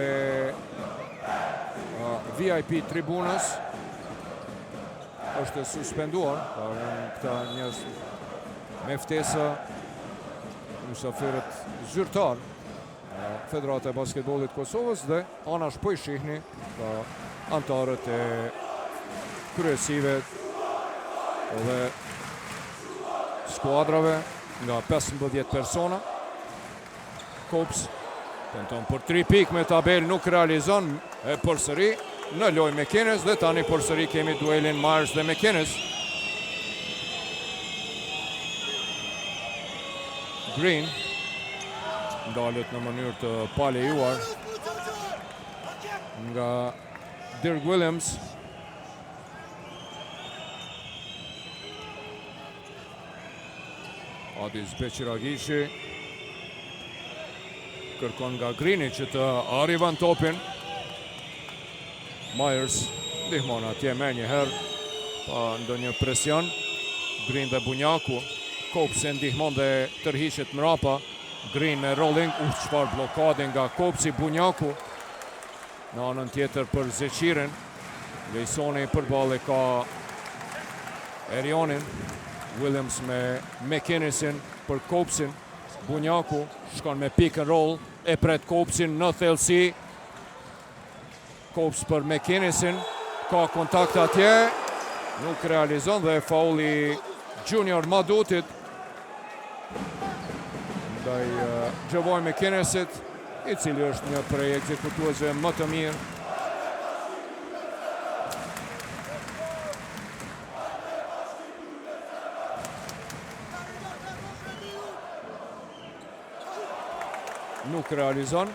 VIP tribunës është suspenduar, këta njerëz me ftesë mysafirët zyrtar Federata e Basketbollit Kosovës dhe anash po i shihni antarët e kryesive dhe skuadrave nga 15 persona. Kops tenton për 3 pikë me tabel, nuk realizon, e përsëri në lojë McInnes dhe tani përsëri kemi duelin Myers dhe McInnes. Green ndalet në mënyrë të palejuar nga Dirk Williams. Adis Beqiragishi kërkon nga Greeni që të arrivan topin. Myers ndihmon atje me njëherë pa ndonjë presion. Green dhe Bunjaku. Kopsi ndihmon dhe tërhiqet mrapa. Green me rolling, çfarë blokade nga Kopsi. Bunjaku në anën tjetër për Zeqirin. Lejsoni përballë ka Erionin. Williams me McInnesin për Kopsin. Bunjaku shkon me pick and roll, e pret Kopsin në thellësi. Kops për McInnesin, ka kontakt atje, nuk realizon dhe fauli Junior Madutit ndaj Gjevoj McInnesit, i cili është një prej ekzekutuesve më të mirë. Nuk realizon.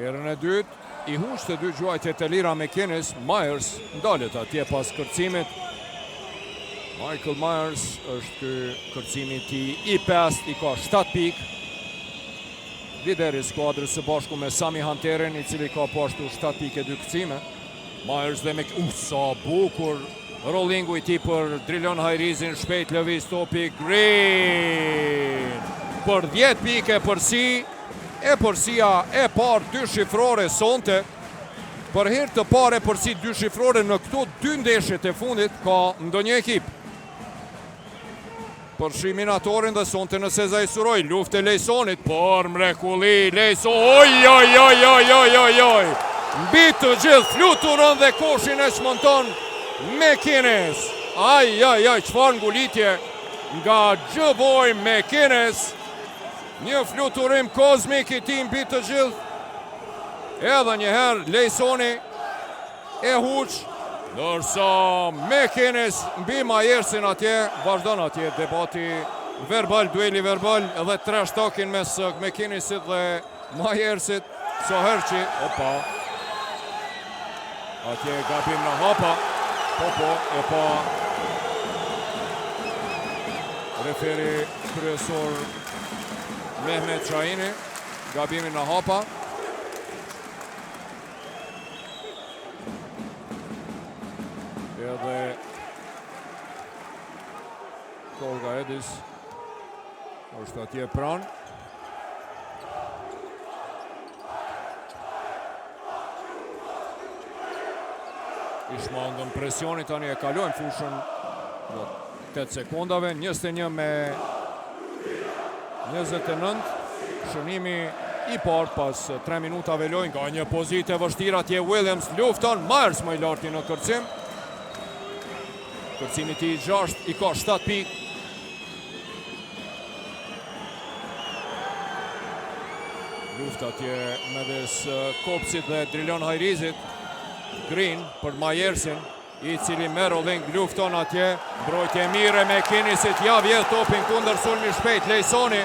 Herën e dytë, i hush të 2 gjuajtjet e lira McInnes. Myers ndalet atje pas kërcimit. Michael Myers është ky kërcimi i 5, i ka 7 pikë. Lideri skuadrës së bashku me Sami Hunterin, i cili ka pashtu 7 pike 2 kërcime. Myers dhe sa bukur rollingu i tij për Drilon Hajrizin, shpejt lëviz topi. Green për 10 pike përsi, e përsia e parë 2 shifrore sonte. Për herë të parë e përsi 2 shifrore në këto 2 ndeshjet e fundit ka ndonjë ekip. Për shiminatorin dhe sonte në Sezaj Suroj, luft e Lejsonit, për mrekulli, Lejson, oj, mbi të gjithë fluturon dhe koshin e shmonton McInnes. Çfarë ngulitje nga Gjevoj McInnes, një fluturim kozmik i tij mbi të gjithë, edhe njëherë Lejsoni e huq, ndërsa McInnes mbi Myersin atje, vazhdon atje debati verbal, dueli verbal, edhe trash talkin mes McInnesit dhe Myersit. Soherqi, atje gabim në hapa, e pa referi kryesor Mehmet Şahin'i, gabimin në hapa. Edhe Tolga Edis është atje pranë. Ishmangën presioni, tani e kalojnë fushën 8 sekundave, 21 me 29. Shënimi i parë pas 3 minutave lojë, nga një pozitë e vështirë atje Williams lufton, Myers më i larti në kërcim. Kërcimi ti 6, i ka 7 pikë. Luft atje mes Kopsit dhe Drilon Hajrizit. Green për Myersin, i cili Merolling lufton atje. Mbrojtje mire me Kinisit, ja vjedh topin kundër sulmi shpejt. Lejsoni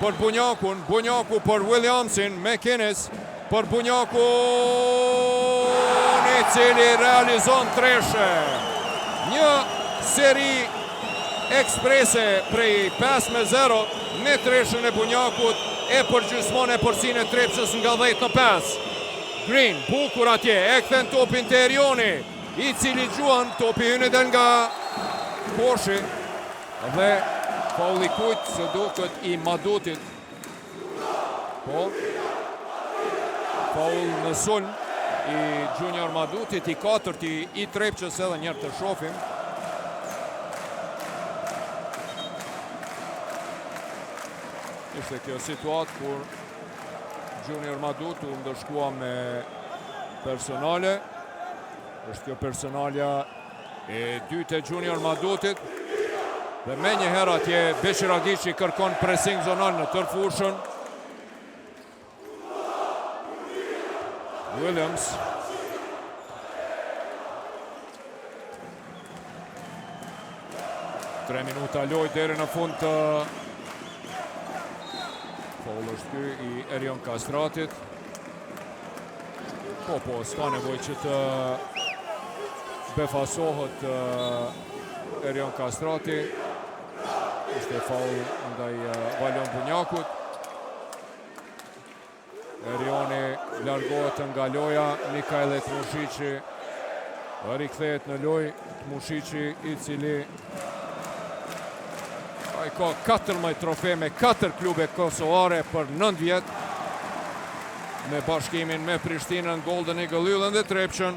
për Bunjakun, Bunjaku për Williamsin, McInnes për Bunjakun, i cili realizon treshe. Një seri eksprese prej 5-0 me treshën e Bunjakut e përgjysmon e përsin e Trepshës nga 10-5. Green, bukur atje, e kthen topin të Erioni, i cili gjuan, topi hynë edhe nga Koshi, dhe faulli kujt së duket i Madutit. Po, faul në sulm i Junior Madutit, i 4 i Trepshës, edhe njerë të shofim. Ishte kjo situatë kur Junior Madut u ndërshkua me personale. Është kjo personalja e dytë e Junior Madutit. Dhe me një herë atje Beshiragici kërkon pressing zonal në tërë fushën. Williams. Tre minuta lojë deri në fund të faul është ky i Erion Kastratit. Po, s'ka nevojë që të befasohet Erion Kastrati. Ishte faul ndaj Valon Bunjakut. Erioni largohet nga loja, Mikaele Tmushici rikthehet në lojë. Tmushici i cili ai ka 14 trofe me 4 klube kosovare për 9 vjet, me bashkimin me Prishtinën, Golden Eagle Yllën dhe Trepshën.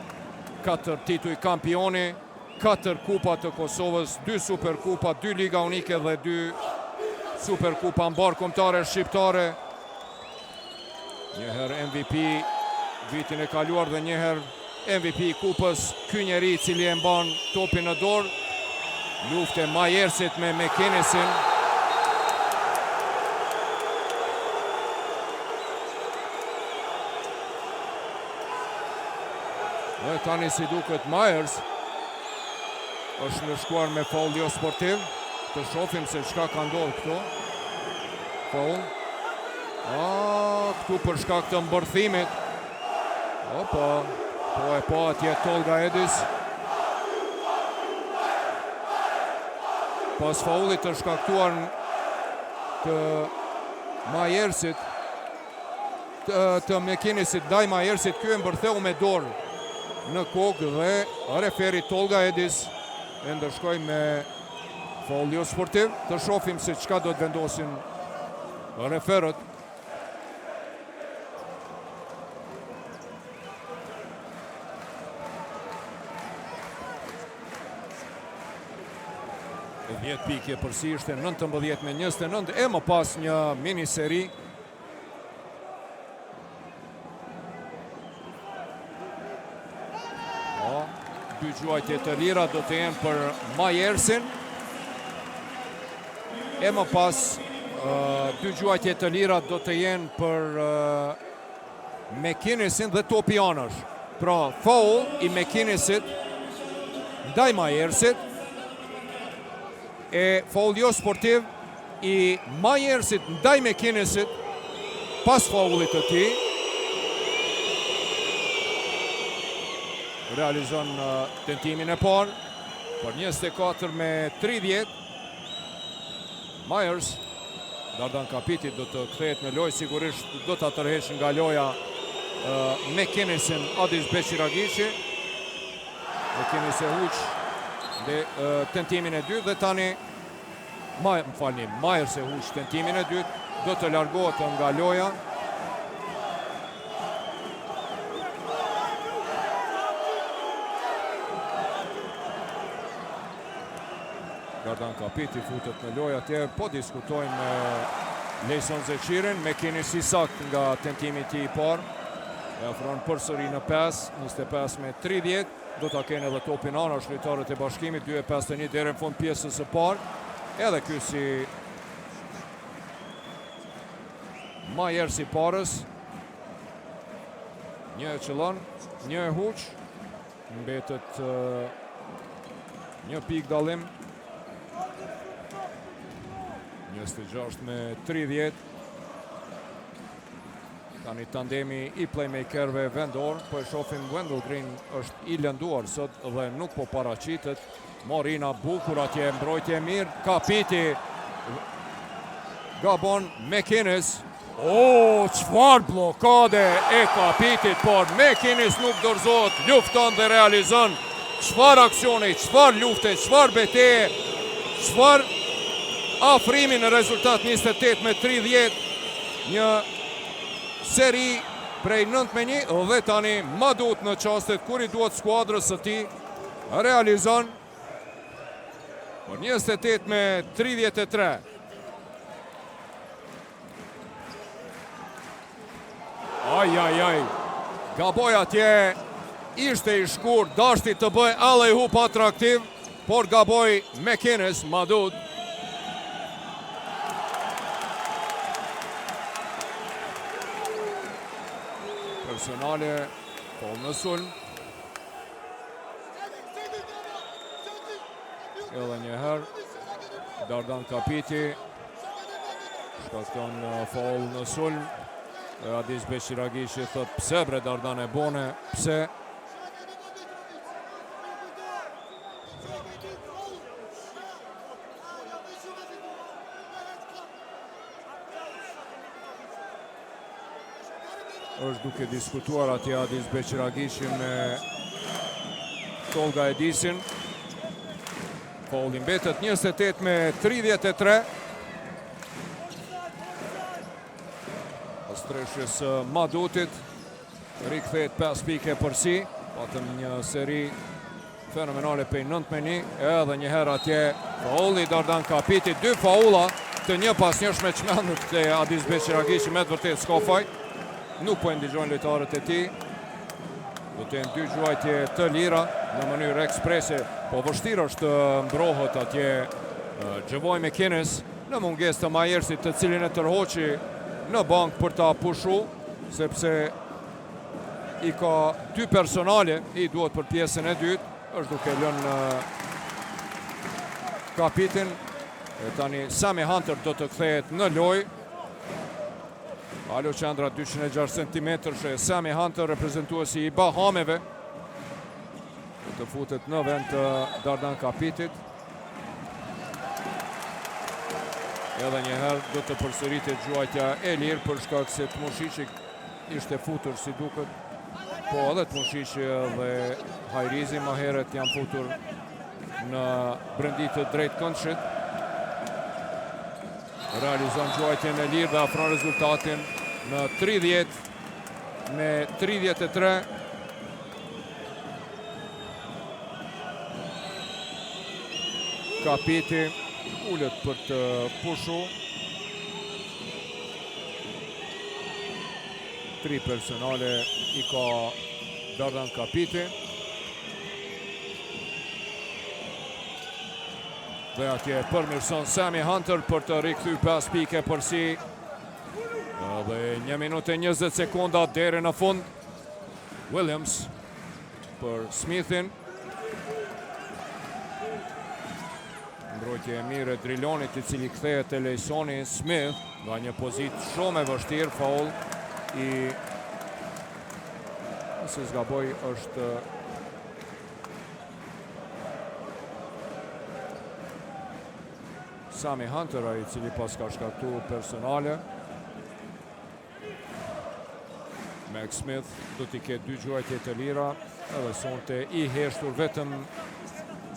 4 tituj kampioni, 4 kupa të Kosovës, 2 superkupa, 2 liga unike dhe 2 superkupa mbarkombëtare shqiptare. Njëherë MVP vitin e kaluar dhe njëherë MVP kupës. Ky njeri i cili e mban topin në dorë. Lufte Myersit me McInnesin. Dhe tani si duket Myers është ndërshkuar me faul jo sportiv. Të shohim se çka ka ndodhur këtu. Faul. Këtu për shkak të mbërthimit. Po atje Tolga Edis. Pas faullit të shkaktuar të Myersit, të McInnesit ndaj Myersit, ky e mbërtheu me dorë në kokë dhe referi Tolga Edis e ndërshkoi me faul jo sportiv. Të shohim se çka do të vendosin referët. E 10 pikje përsi ishte 19 me 29 e më pas një mini seri. Dy gjuajtje të lira do të jenë për Myersin. E më pas dy gjuajtje të lira do të jenë për McInnesin dhe topi anësh. Pra faul i McInnesit ndaj Myersit e faul jo sportiv i Myersit ndaj McInnesit pas faullit të tij. Realizon tentimin e parë për 24 me 30. Myers. Dardan Kapiti do të kthehet në lojë, sigurisht do ta tërhesh nga loja McInnesin Adis Beqiragishi. McInnes e huq dhe tentimin e dytë dhe tani Myers e huq tentimin e dytë, do të largohet nga loja. Dardan Kapiti futet në lojë atje, po diskutojnë me Lejson Zeqirin. McInnes i sakt nga tentimi i tij i parë. E ofron përsëri në 25-30. Do ta kenë edhe topin anash lojtarët e Bashkimit, 2:51 deri në fund pjesës së parë. Edhe ky si Myers i parës. Një e qëllon, një e huq. Mbetet një pikë dallim. 26-30. Tani tandemi i playmakerve vendor, po e shohim Wendell Green është i lënduar sot dhe nuk po paraqitet. Morina bukur atje, mbrojtje mirë, Kapiti gabon McInnes. Çfarë blokade e Kapitit, por McInnes nuk dorëzohet, lufton dhe realizon. Çfarë aksioni, çfarë lufte, çfarë betejë, çfarë afrimi në rezultat 28-30. Një seri prej 9-1 dhe tani Madut në çastet kur i duhet skuadrës së tij realizon për 28-33. Ai, gaboj atje, ishte i shkurt, dashti të bëj alley-oop atraktiv, por gaboj McInnes, Madut. Personale, Paul në sulm. Edhe njëherë, Dardan Kapiti shkakton faul në sulm. Adis Beqiragishi thot pse bre Dardan e bone, pse? Është duke diskutuar atje Adis Beqiragishi me Tolga Edisin. Faul i mbetet 28-33. Streshjes Madutit, rikthehet 5 pike përsi, patëm një seri fenomenale pej 9-1, edhe njëherë atje fauli Dardan Kapiti, 2 faula të një pas njëshme qmendur të Adis Beqiragishi, me të vërtet s'ka faj, nuk po e ndigjojnë lojtarët e tij. Do të jenë 2 gjuajtje të lira në mënyrë eksprese, po vështirë është mbrohet atje Gjevoj McInnes në mungesë të Myersit, të cilin e tërhoqi në bank për ta pushu, sepse i ka 2 personale, i duhet për pjesën e dytë, është duke lënë Kapitin, e tani Sammy Hunter do të kthehet në lojë. Alo qendra 206 cm, Sammy Hunter reprezentuesi i Bahameve, do të futet në vend të Dardan Kapitit. Edhe njëherë do të përsëritet gjuajtja e lirë për shkak se Tmushiqi ishte futur si duket. Po edhe Tmushiqi dhe Hajrizi më herët janë futur në brendit të drejt këndshit. Realizon gjuajtjen e lirë dhe afron rezultatin në 30-33. Kapiti ullet për të pushu. 3 personale i ka Dardan Kapiti. Dhe atje përmirëson Sammy Hunter për të rikthy 5 pike përsi. Dhe 1 minutë e 20 sekonda deri në fund. Williams për Smithin. Mbrojtje e mirë e Drilonit, i cili kthehet e Lejsoni. Smith nga një pozitë shumë e vështirë, faul i, nëse s'gaboj, është Sami Hunter, ai cili pas ka shkaktu personale. Max Smith do t'i ketë 2 gjuajtje të lira, edhe sonte i heshtur vetëm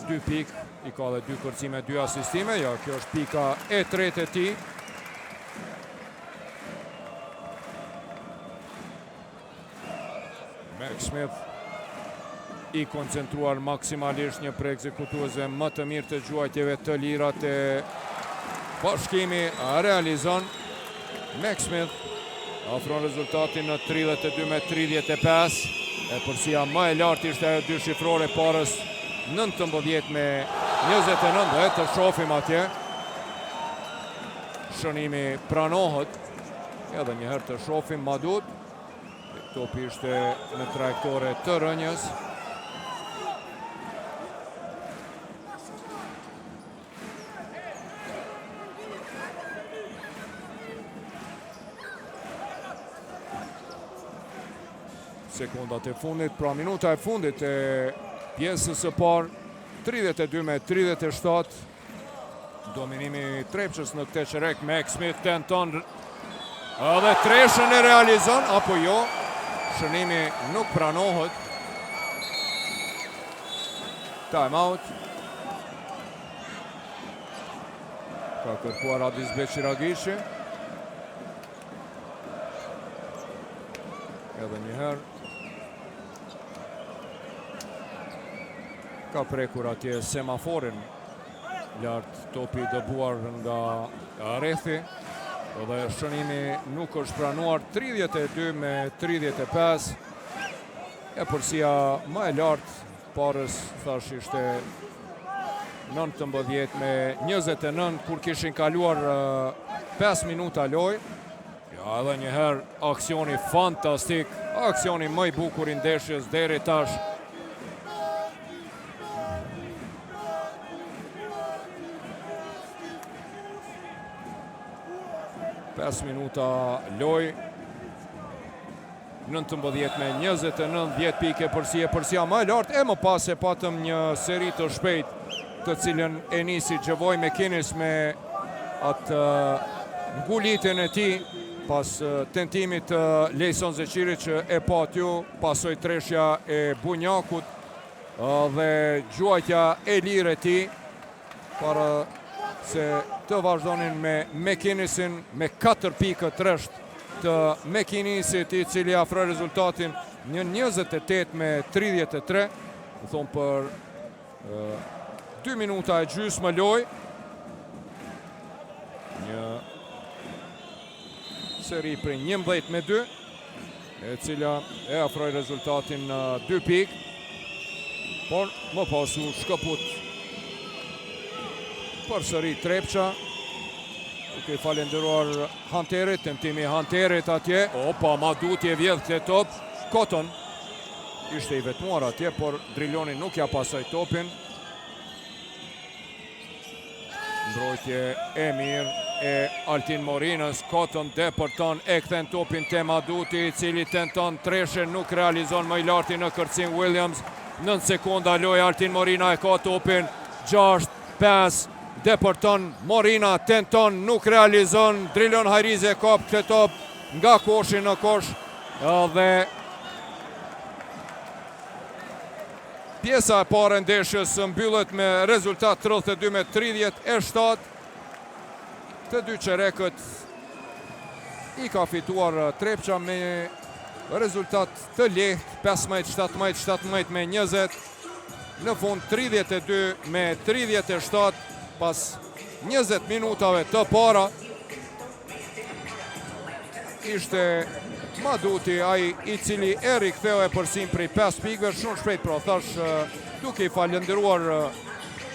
2 pikë, i ka dhe 2 kërcime, 2 asistime. Ja, kjo është pika e 3 e tij. Max Smith i koncentruar maksimalisht, një prej ekzekutuesve më të mirë të gjuajtjeve të lira të Bashkimi, realizon. Max Smith afron rezultatin në 32-35. E përsia më e lartë ishte ajo 2 shifrore parës 19-29. Të shohim atje. Shënimi pranohet. Edhe një herë të shohim Madut. Topi ishte në trajektore të rënjës. Sekundat e fundit, pra minuta e fundit e pjesës së parë, 32-37. Dominimi Trepçës në këtë çerek. Max Smith tenton edhe treshën e realizon, apo jo. Shënimi nuk pranohet. Time out. Ka kërkuar Adis Beqiragishi. Edhe një herë. Ka prekur atje semaforin lart topi dëbuar nga rrethi. Dhe shënimi nuk është pranuar. 32-35. E përsia më e lartë parës thash ishte 19-29 kur kishin kaluar 5 minuta lojë. Ja, edhe një herë aksioni fantastik, aksioni më i bukur i ndeshjes deri tash. Minuta loj 19-29, 10 pike përsia më e lartë. E më pas e patëm një seri të shpejt të cilën e nisi Gjevoj Mekinis me atë ngulitjen e tij pas tentimit të Lejson Zeqirit që e pa t'ju, pasoj treshja e Bunjakut dhe gjuajtja e lirë e tij para se të vazhdonin me Mekinisin, me 4 pikë tresht të Mekinisit, i cili afroi rezultatin një 28-33, do thonë për 2 minuta e gjysmë lojë. Një seri për 11-2, e cila e afroi rezultatin në 2 pikë, por më pasu shkëput për sëri Trepça. Duke i falenderuar Hunterit, tentimi Hunterit atje. Opa, Maduti e vjedh këtë top. Cotton ishte i vetmuar atje, por Driloni nuk ja pasoj topin. Mbrojtje e mirë e Altin Morinës. Cotton depërton, e kthen topin te Maduti, i cili tenton treshen, nuk realizon, më i larti në kërcim Williams. 9 sekonda loj, Altin Morina e ka topin. 6-5. Depërton, Morina tenton, nuk realizon. Drilon Hajrizi e kap këtë top nga koshi në kosh. Dhe pjesa e parë ndeshjes mbyllet me rezultat 32-37. Të dy çerekët i ka fituar Trepça me rezultat të lehtë, 15-17-17-20. Në fund 32-37. Pas 20 minutave të para, ishte Maduti ai i cili e riktheu e përsim prej 5 pikëve, shumë shpejt, pra thash, duke i falenderuar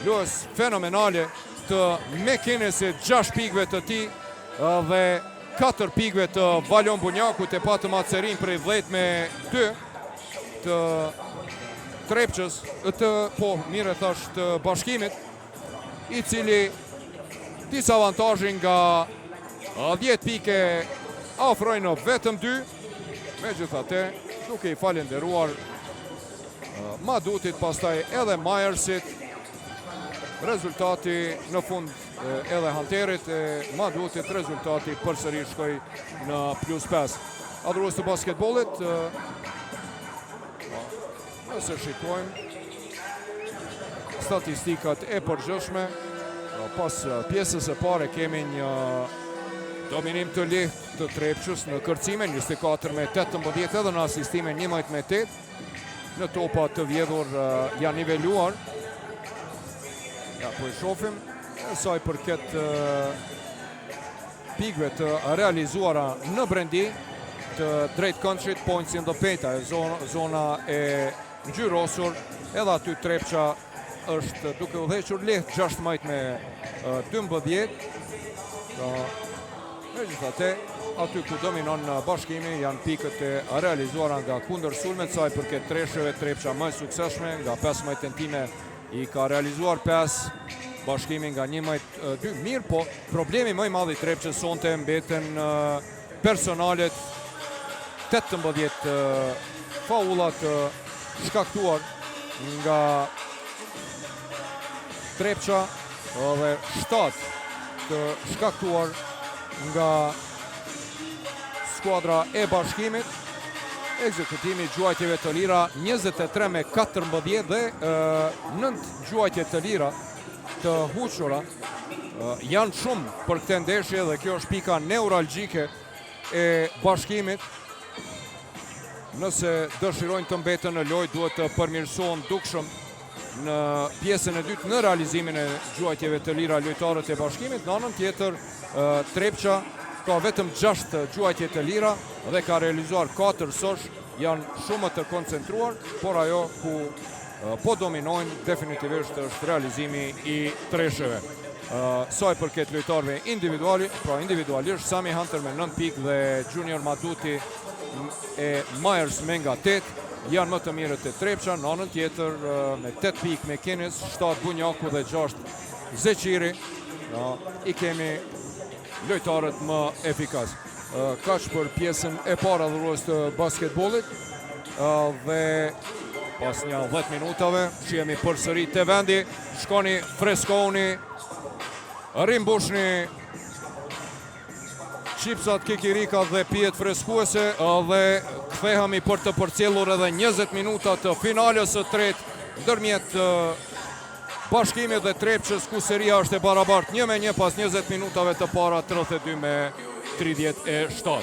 lues fenomenale të Mekinisit, 6 pikëve të tij dhe 4 pikëve të Valon Bunjakut, e patëm atë serin prej 10-2 të Trepçës, të Bashkimit, i cili disavantazhin nga 10 pike afrojnë vetëm 2. Megjithatë, duke i falenderuar Madutit, pastaj edhe Myersit, rezultati në fund edhe Halterit, ma duhet të rezultati përsëri shkoj në +5. Adhurues të basketbollit, nëse shikojmë statistikat e përgjithshme, pas pjesës e pare kemi një dominim të lehtë të Trepçës në kërcime, 24-18 edhe në asistime 11-8. Në topa të vjedhur janë niveluar. Ja, po i shofim, sa i përket pikëve të realizuara në brendi të drejt këndshit, points in the paint, zona e ngjyrosur, edhe aty Trepça është duke udhëhequr lehtë 16-12. Megjithatë, aty ku dominon Bashkimi janë pikët e realizuara nga kundër sulmet, sa i përket treshëve Trepça më e suksesshme, nga 15 tentime i ka realizuar 5, Bashkimi nga 11-2. Mirë, po problemi më i madh i Trepçës sonte mbeten personalet, 18 faullat shkaktuar nga Trepça dhe 7 të shkaktuar nga skuadra e Bashkimit. Ekzekutimi gjuajtjeve të lira 23-14 dhe 9 gjuajtje të lira të huqura janë shumë për këtë ndeshje dhe kjo është pika neuralgjike e Bashkimit. Nëse dëshirojnë të mbeten në lojë, duhet të përmirësohen dukshëm në pjesën e dytë në realizimin e gjuajtjeve të lira lojtarët e Bashkimit. Në anën tjetër, Trepça ka vetëm 6 gjuajtje të lira dhe ka realizuar 4 sosh, janë shumë të koncentruar, por ajo ku po dominojnë definitivisht është realizimi i treshëve. Sa i përket lojtarëve individualisht, Sami Hunter me 9 pikë dhe Junior Maduti e Myers me nga 8 janë më të mirët e Trepça. Në anën tjetër me 8 pikë Mekinis, 7 Bunjaku dhe 6 Zeqiri, i kemi lojtarët më efikas. Kaq për pjesën e parë adhurues të basketbollit, dhe pas një 10 minutave shihemi përsëri te vendi, shkoni freskohuni, rimbushni qipsat, kikirikat dhe pijet freskuese dhe kthehemi për të përcjellur edhe 20 minuta të finales së tretë ndërmjet Bashkimit dhe Trepçës, ku seria është e barabartë 1-1 pas 20 minutave të para, 32-37.